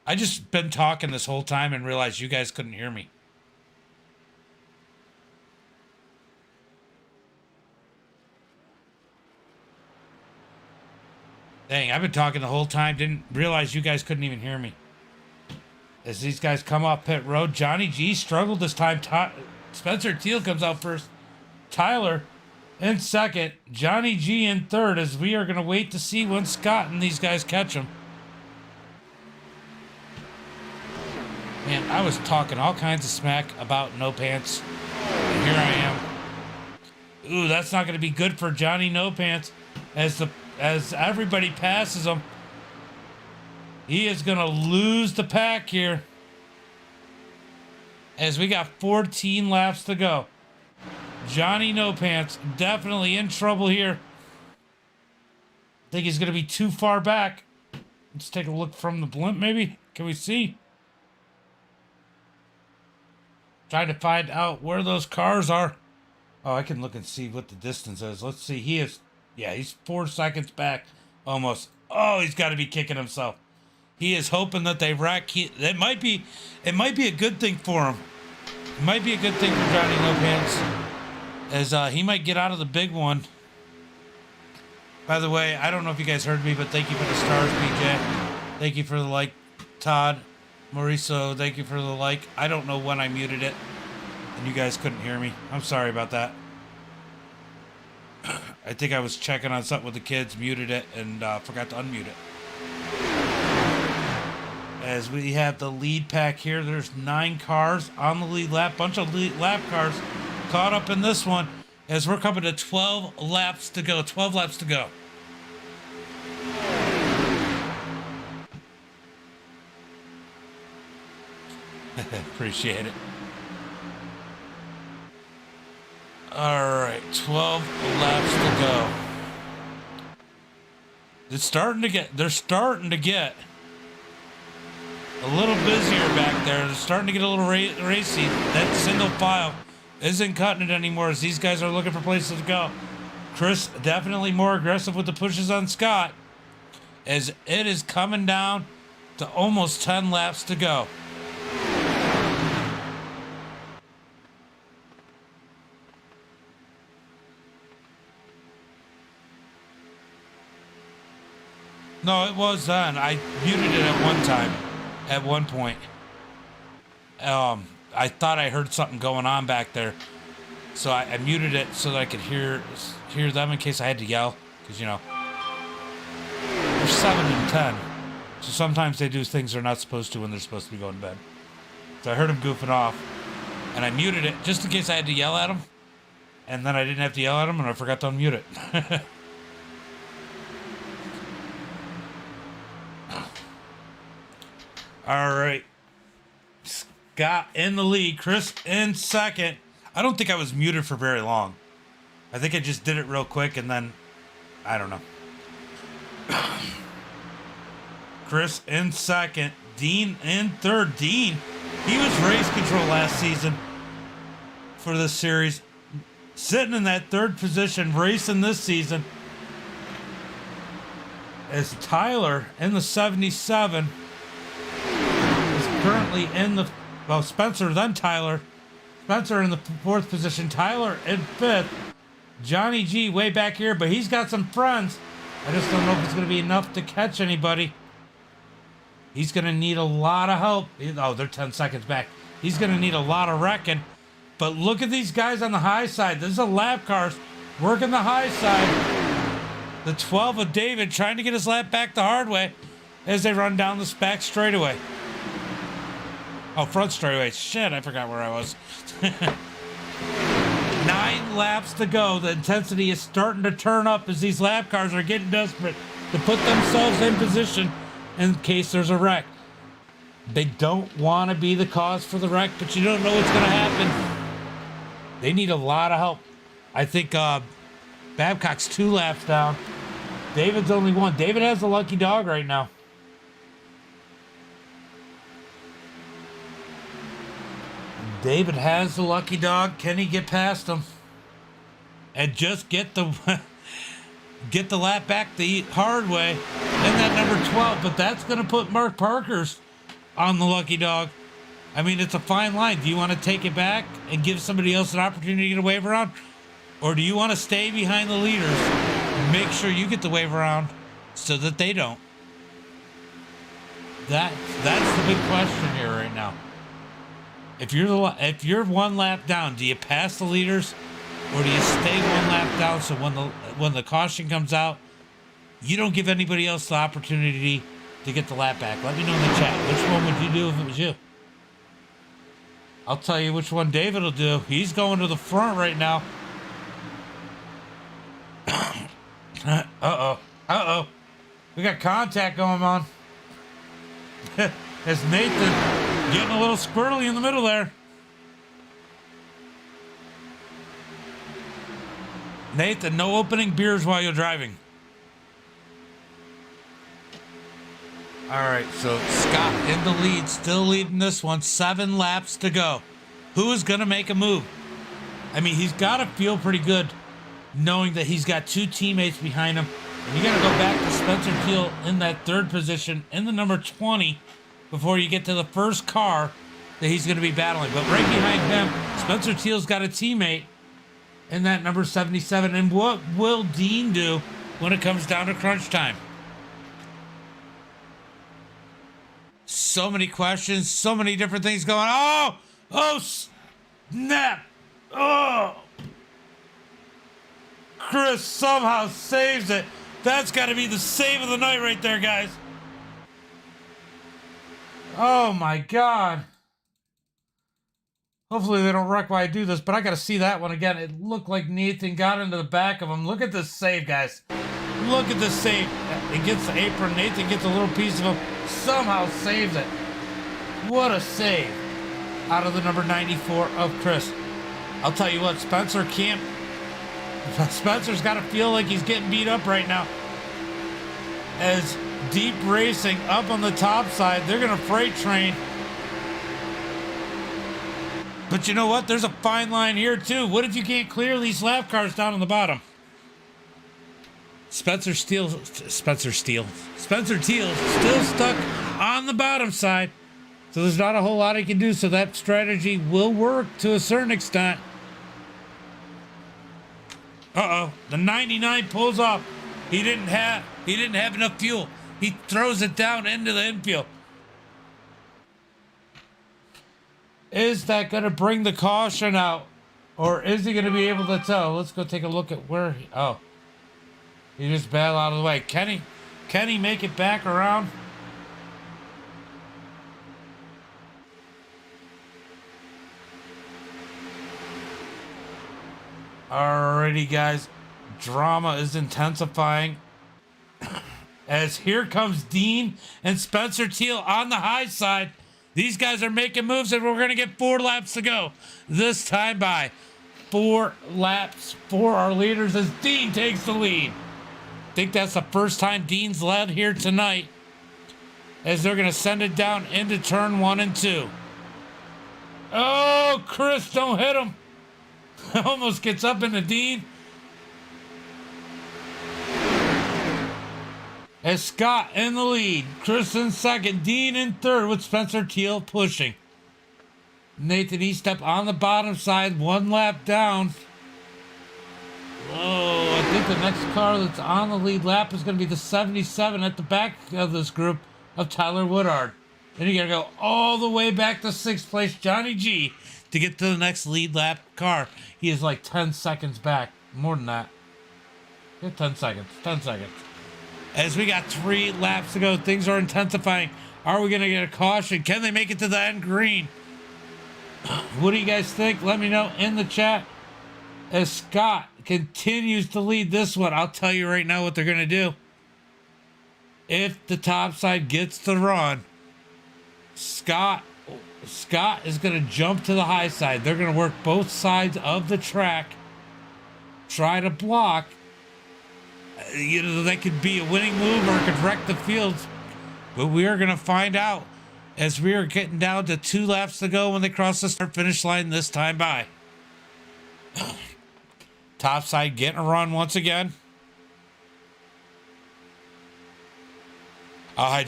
I just been talking this whole time and realized you guys couldn't hear me. Dang, I've been talking the whole time. Didn't realize you guys couldn't even hear me. As these guys come off pit road, Johnny G struggled this time. Spencer Teal comes out first. Tyler in second. Johnny G in third, as we are going to wait to see when Scott and these guys catch him. Man, I was talking all kinds of smack about No Pants. And here I am. Ooh, that's not going to be good for Johnny No Pants. As everybody passes him, he is going to lose the pack here. As we got 14 laps to go. Johnny No Pants definitely in trouble here. I think he's going to be too far back. Let's take a look from the blimp, maybe. Can we see? Trying to find out where those cars are. Oh, I can look and see what the distance is. Let's see. He's 4 seconds back almost. Oh, he's got to be kicking himself. He is hoping that they wreck. It might be a good thing for him. It might be a good thing for Johnny No Pants, as he might get out of the big one. By the way, I don't know if you guys heard me, but thank you for the stars, BJ. Thank you for the like, Todd. Mauricio, thank you for the like. I don't know when I muted it, and you guys couldn't hear me. I'm sorry about that. I think I was checking on something with the kids, muted it, and forgot to unmute it. As we have the lead pack here, there's 9 cars on the lead lap. Bunch of lead lap cars caught up in this one as we're coming to 12 laps to go. 12 laps to go. Appreciate it. All right, 12 laps to go. They're starting to get a little busier back there. They're starting to get a little racy. That single file isn't cutting it anymore as these guys are looking for places to go. Chris definitely more aggressive with the pushes on Scott, as it is coming down to almost 10 laps to go. No, it was on. I muted it at one time, at one point. I thought I heard something going on back there, so I muted it so that I could hear them in case I had to yell, because you know they're 7 and 10, so sometimes they do things they're not supposed to when they're supposed to be going to bed. So I heard them goofing off, and I muted it just in case I had to yell at them, and then I didn't have to yell at them, and I forgot to unmute it. All right. Scott in the lead. Chris in second. I don't think I was muted for very long. I think I just did it real quick and then, I don't know. Chris in second. Dean in third. Dean, he was race control last season for this series. Sitting in that third position, racing this season. As Tyler in the 77... currently in the, well, Spencer, then Tyler. Spencer in the fourth position. Tyler in fifth. Johnny G way back here, but he's got some friends. I just don't know if it's going to be enough to catch anybody. He's going to need a lot of help. Oh, they're 10 seconds back. He's going to need a lot of wrecking. But look at these guys on the high side. This is a lap cars working the high side. The 12 of David trying to get his lap back the hard way as they run down the back straightaway. Oh, front straightaway. Shit, I forgot where I was. 9 laps to go. The intensity is starting to turn up as these lap cars are getting desperate to put themselves in position in case there's a wreck. They don't want to be the cause for the wreck, but you don't know what's going to happen. They need a lot of help. I think Babcock's 2 laps down. David's only 1. David has the lucky dog right now. David has the lucky dog. Can he get past him and just get the lap back the hard way in that number 12? But that's going to put Mark Parker's on the lucky dog. I mean, it's a fine line. Do you want to take it back and give somebody else an opportunity to get a wave around? Or do you want to stay behind the leaders and make sure you get the wave around so that they don't? That's the big question here right now. If you're 1 lap down, do you pass the leaders, or do you stay 1 lap down so when the caution comes out, you don't give anybody else the opportunity to get the lap back? Let me know in the chat. Which one would you do if it was you? I'll tell you which one David will do. He's going to the front right now. Uh-oh. We got contact going on. It's Nathan. Getting a little squirrely in the middle there. Nathan, no opening beers while you're driving. All right, so Scott in the lead, still leading this one. 7 laps to go. Who is going to make a move? I mean, he's got to feel pretty good knowing that he's got 2 teammates behind him. And you got to go back to Spencer Teal in that 3rd position in the number 20 before you get to the first car that he's going to be battling. But right behind him, Spencer Teal's got a teammate in that number 77. And what will Dean do when it comes down to crunch time? So many questions, so many different things going on. Oh, snap. Oh. Chris somehow saves it. That's got to be the save of the night right there, guys. Oh my God. Hopefully they don't wreck while I do this, but I got to see that one again. It looked like Nathan got into the back of him. Look at this save, guys. Look at this save. It gets the apron. Nathan gets a little piece of him. Somehow saves it. What a save out of the number 94 of Chris. I'll tell you what, Spencer's got to feel like he's getting beat up right now. As Deep Racing up on the top side, they're going to freight train. But you know what? There's a fine line here too. What if you can't clear these lap cars down on the bottom? Spencer Steele still stuck on the bottom side. So there's not a whole lot he can do. So that strategy will work to a certain extent. Uh-oh. The 99 pulls off. He didn't have enough fuel. He throws it down into the infield. Is that going to bring the caution out? Or is he going to be able to tell? Let's go take a look at where he... Oh. He just battled out of the way. Can he make it back around? Alrighty, guys. Drama is intensifying. As here comes Dean and Spencer Teal on the high side. These guys are making moves, and we're going to get 4 laps to go. This time by 4 laps for our leaders as Dean takes the lead. I think that's the first time Dean's led here tonight, as they're going to send it down into turn 1 and 2. Oh, Chris, don't hit him. Almost gets up into Dean. As Scott in the lead, Chris in second, Dean in third with Spencer Teal pushing. Nathan Eastep on the bottom side, 1 lap down. Oh, I think the next car that's on the lead lap is going to be the 77 at the back of this group of Tyler Woodard. Then you got to go all the way back to 6th place, Johnny G, to get to the next lead lap car. He is like 10 seconds back. More than that. 10 seconds. 10 seconds. As we got 3 laps to go, things are intensifying. Are we going to get a caution? Can they make it to the end green? What do you guys think? Let me know in the chat. As Scott continues to lead this one, I'll tell you right now what they're going to do. If the top side gets the run, Scott is going to jump to the high side. They're going to work both sides of the track, try to block. You know, that could be a winning move or it could wreck the fields. But we are going to find out as we are getting down to 2 laps to go when they cross the start-finish line this time by. Top side getting a run once again. Oh,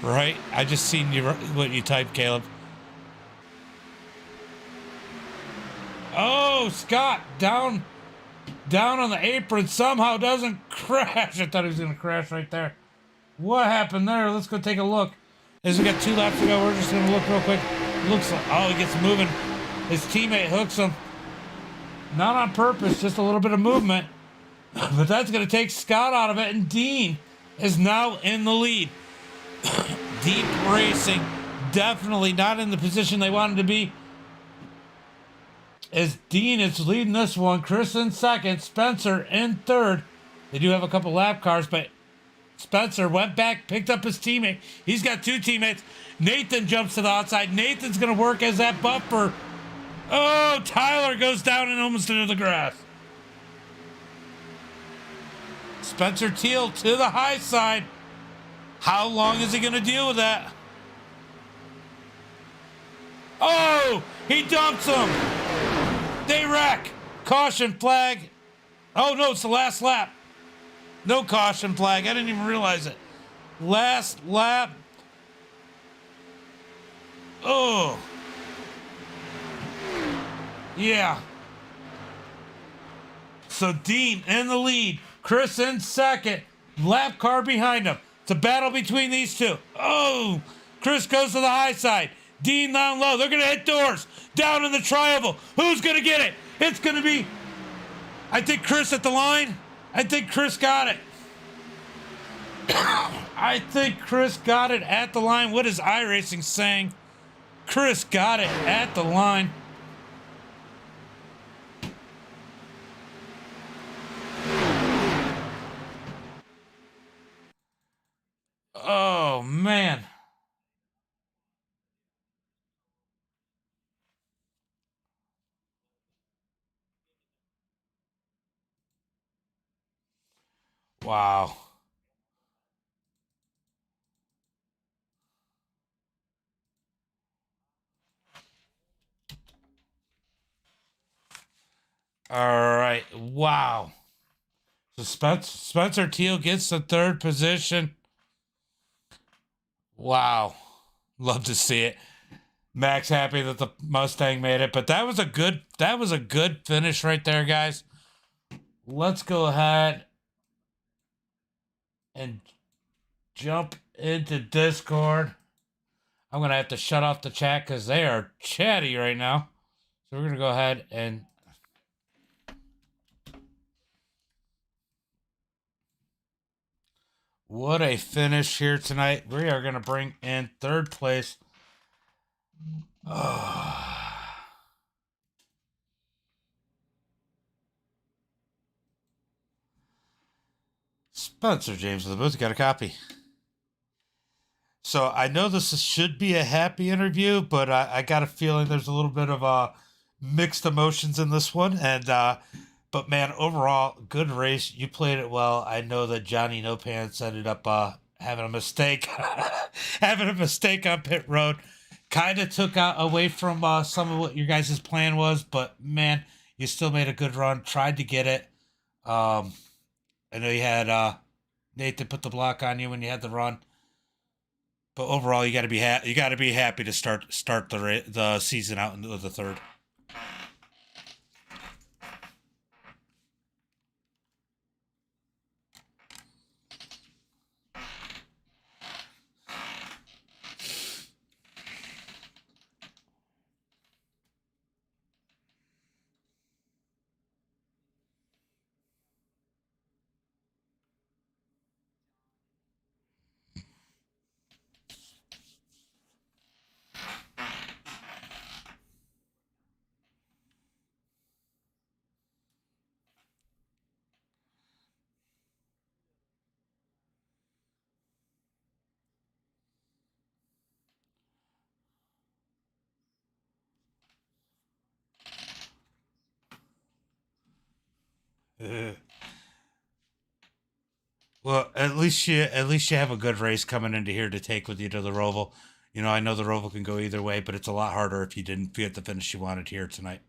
right? I just seen you what you typed, Caleb. Oh, Scott down on the apron, somehow doesn't crash. I thought he was going to crash right there. What happened there? Let's go take a look. As we got 2 laps to go, we're just going to look real quick. Looks like, oh, he gets moving. His teammate hooks him. Not on purpose, just a little bit of movement. But that's going to take Scott out of it, and Dean is now in the lead. Deep Racing, definitely not in the position they wanted to be. As Dean is leading this one, Chris in second, Spencer in third. They do have a couple lap cars, but Spencer went back, picked up his teammate. He's got 2 teammates. Nathan jumps to the outside. Nathan's going to work as that buffer. Oh, Tyler goes down and almost into the grass. Spencer Teal to the high side. How long is he going to deal with that? Oh, he dumps him. They wreck. Caution flag. Oh, no, it's the last lap. No caution flag. I didn't even realize it. Last lap. Oh. Yeah. So Dean in the lead. Chris in second. Lap car behind him. It's a battle between these two. Oh. Chris goes to the high side. Dean down low. They're going to hit doors. Down in the triangle. Who's going to get it? It's going to be, I think, Chris at the line. I think Chris got it. I think Chris got it at the line. What is iRacing saying? Chris got it at the line. Oh, man. Wow. All right. Wow. So Spencer Teal gets the third position. Wow. Love to see it. Max happy that the Mustang made it, but that was a good finish right there, guys. Let's go ahead and jump into Discord. I'm gonna have to shut off the chat because they are chatty right now. So we're gonna go ahead and what a finish here tonight. We are gonna bring in third place. Spencer James of the booth, got a copy. So I know this should be a happy interview, but I got a feeling there's a little bit of mixed emotions in this one. And but man, overall, good race. You played it well. I know that Johnny No Pants ended up having a mistake, having a mistake on pit road. Kind of took out away from some of what your guys' plan was, but man, you still made a good run. Tried to get it. I know you had Nathan put the block on you when you had the run. But overall, you got to be you got to be happy to start the season out into the third. Well, at least you have a good race coming into here to take with you to the Roval. You know, I know the Roval can go either way, but it's a lot harder if you didn't get the finish you wanted here tonight.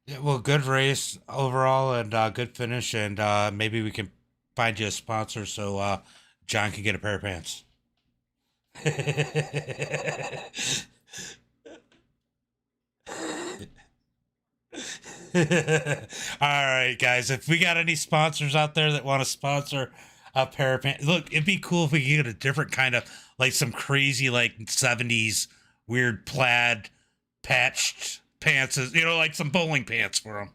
Yeah, well, good race overall and good finish, and maybe we can find you a sponsor so John can get a pair of pants. All right, guys. If we got any sponsors out there that want to sponsor a pair of pants, look, it'd be cool if we could get a different kind of, like some crazy, like 70s weird plaid patched pants, you know, like some bowling pants for them.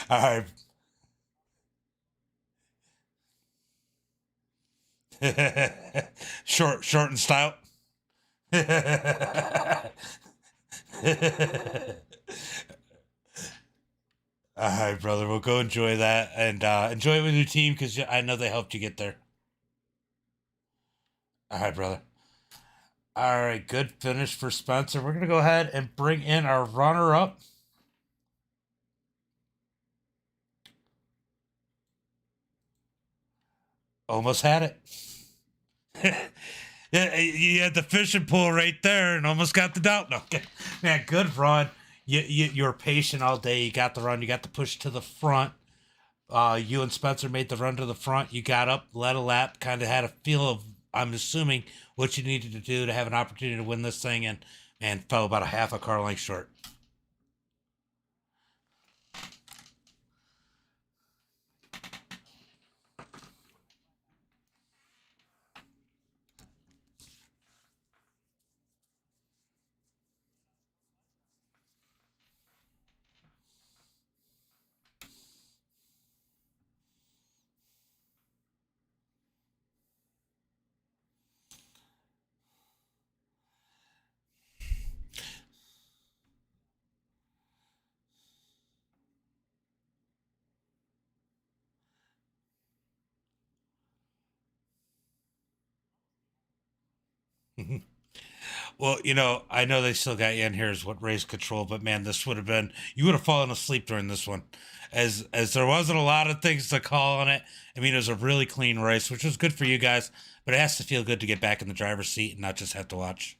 All right. short and stout. All right, brother. We'll go enjoy that and enjoy it with your team because I know they helped you get there. All right, brother. All right, good finish for Spencer. We're gonna go ahead and bring in our runner-up. Almost had it. Yeah, you had the fishing pole right there and almost got the doubt. No, man, good run. You were patient all day. You got the run. You got the push to the front. You and Spencer made the run to the front. You got up, led a lap, kind of had a feel of, I'm assuming, what you needed to do to have an opportunity to win this thing, and fell about a half a car length short. Well, I know they still got you in here as what race control, but man, this would have been, you would have fallen asleep during this one, as there wasn't a lot of things to call on it. I mean, it was a really clean race, which was good for you guys, but it has to feel good to get back in the driver's seat and not just have to watch.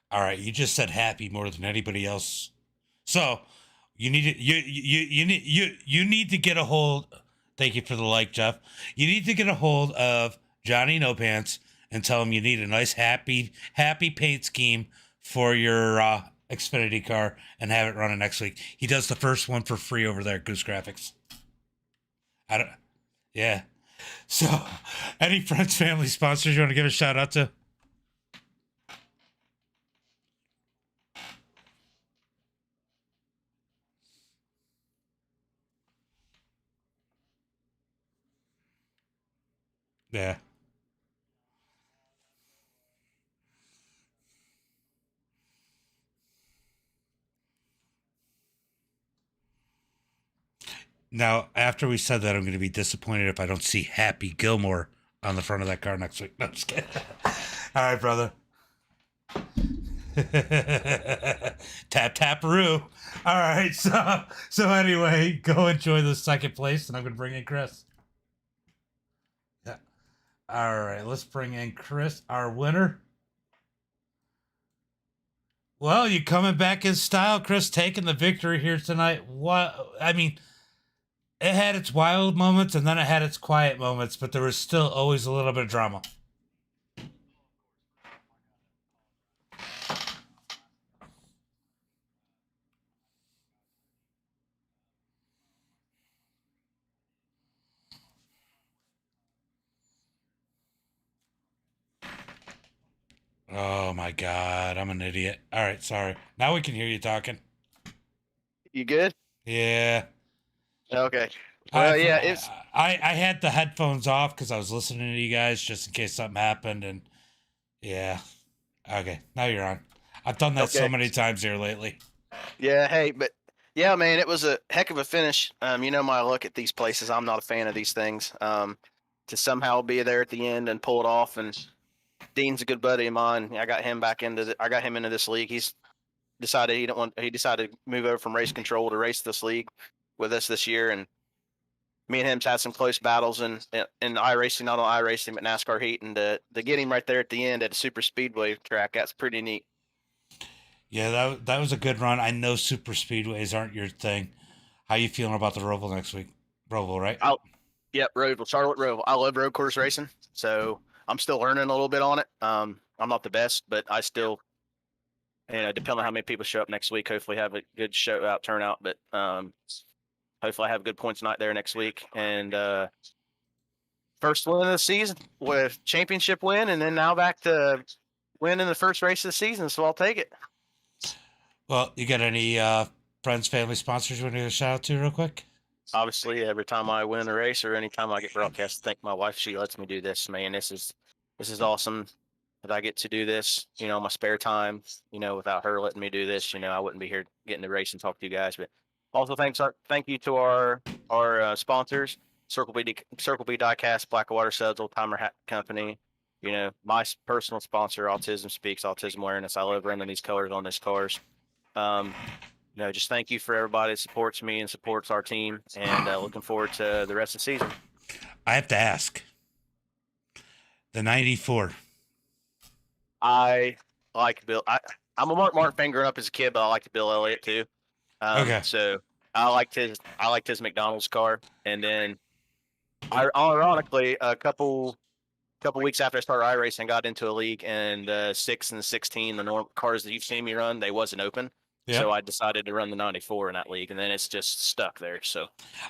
All right, you just said happy more than anybody else. So you need to you need to get a hold. Thank you for the like, Jeff. You need to get a hold of Johnny No Pants and tell him you need a nice happy paint scheme for your Xfinity car and have it running next week. He does the first one for free over there at Goose Graphics. I don't. Yeah. So, any friends, family, sponsors you want to give a shout out to? Yeah. Now, after we said that, I'm going to be disappointed if I don't see Happy Gilmore on the front of that car next week. No, I'm just kidding. All right, brother. Tap taparoo. All right, so anyway, go enjoy the second place, and I'm gonna bring in Chris. Yeah. All right, let's bring in Chris, our winner. Well, you coming back in style, Chris, taking the victory here tonight. What I mean, it had its wild moments and then it had its quiet moments, but there was still always a little bit of drama. Oh my god, I'm an idiot. All right, sorry. Now we can hear you talking. You good? Yeah. Okay. I Well, yeah, it's I had the headphones off because I was listening to you guys just in case something happened, and yeah. Okay, now you're on. I've done that so okay. many times here lately. Yeah, hey, but yeah, man, it was a heck of a finish. You know my look at these places. I'm not a fan of these things. To somehow be there at the end and pull it off, and Dean's a good buddy of mine. I got him back into I got him into this league. He's decided he don't want he decided to move over from race control to race this league with us this year, and me and him's had some close battles in iRacing, not on iRacing, but NASCAR heat, and to get him right there at the end at a super speedway track, that's pretty neat. Yeah, that was a good run. I know super speedways aren't your thing. How you feeling about the Roval next week? Roval, right? I Yep, road. Well, Charlotte Road. I love road course racing, so I'm still learning a little bit on it. I'm not the best, but I still, depending on how many people show up next week, hopefully have a good show out turnout. But hopefully I have good points night there next week, and first win of the season with championship win, and then now back to win in the first race of the season. So I'll take it. Well, you got any friends, family, sponsors you want to give a shout out to real quick? Obviously, every time I win a race or anytime I get broadcast, thank my wife. She lets me do this. Man, this is awesome that I get to do this. My spare time. Without her letting me do this, I wouldn't be here getting to race and talk to you guys. But Also, thank you to our sponsors, Circle B Diecast, Blackwater Suds, Old Timer Hat Company. You know, my personal sponsor, Autism Speaks, Autism Awareness. I love running these colors on these cars. Just thank you for everybody that supports me and supports our team, and looking forward to the rest of the season. I have to ask. The 94. I like Bill. I'm a Mark Martin fan growing up as a kid, but I liked Bill Elliott too. Okay. So I liked his McDonald's car, and then ironically, a couple weeks after I started iRacing, I got into a league, and the 6 and 16, the normal cars that you've seen me run, they wasn't open. Yeah. So I decided to run the 94 in that league, and then it's just stuck there. So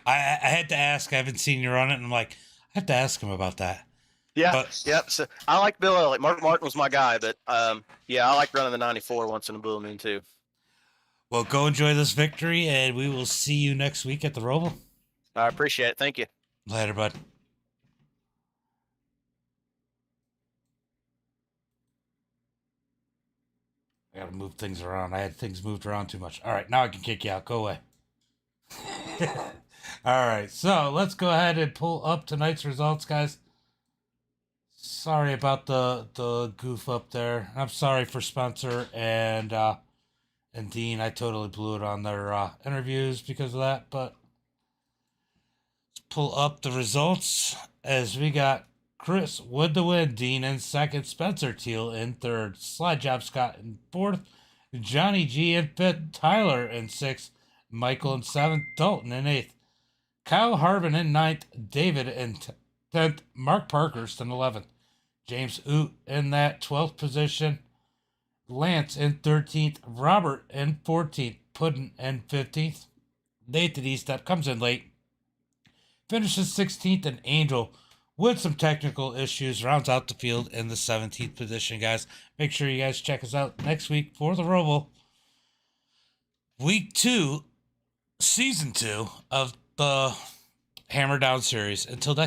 I had to ask. I haven't seen you run it, and I'm like, I have to ask him about that. yeah, But yep. So I like Bill Elliott. Mark Martin was my guy, but yeah, I like running the 94 once in a blue moon too. well, go enjoy this victory, and we will see you next week at the Roval. I appreciate it. Thank you. Later, bud. I gotta move things around. I had things moved around too much. All right, now I can kick you out. Go away. All right, so let's go ahead and pull up tonight's results, guys. Sorry about the goof up there. I'm sorry for Spencer and Dean. I totally blew it on their interviews because of that. But let's pull up the results as we got Chris with the win, Dean in second, Spencer Teal in third, Slide Job Scott in fourth, Johnny G in fifth, Tyler in sixth, Michael in seventh, Dalton in eighth, Kyle Harbin in ninth, David in 10th, Mark Parkhurst in 11th, James Oot in that 12th position, Lance in 13th, Robert in 14th, Puddin in 15th, Nathan Eastep comes in late, finishes 16th, and Angel with some technical issues rounds out the field in the 17th position, guys. Make sure you guys check us out next week for the Roval. Week 2, Season 2 of the Hammer Down series. Until next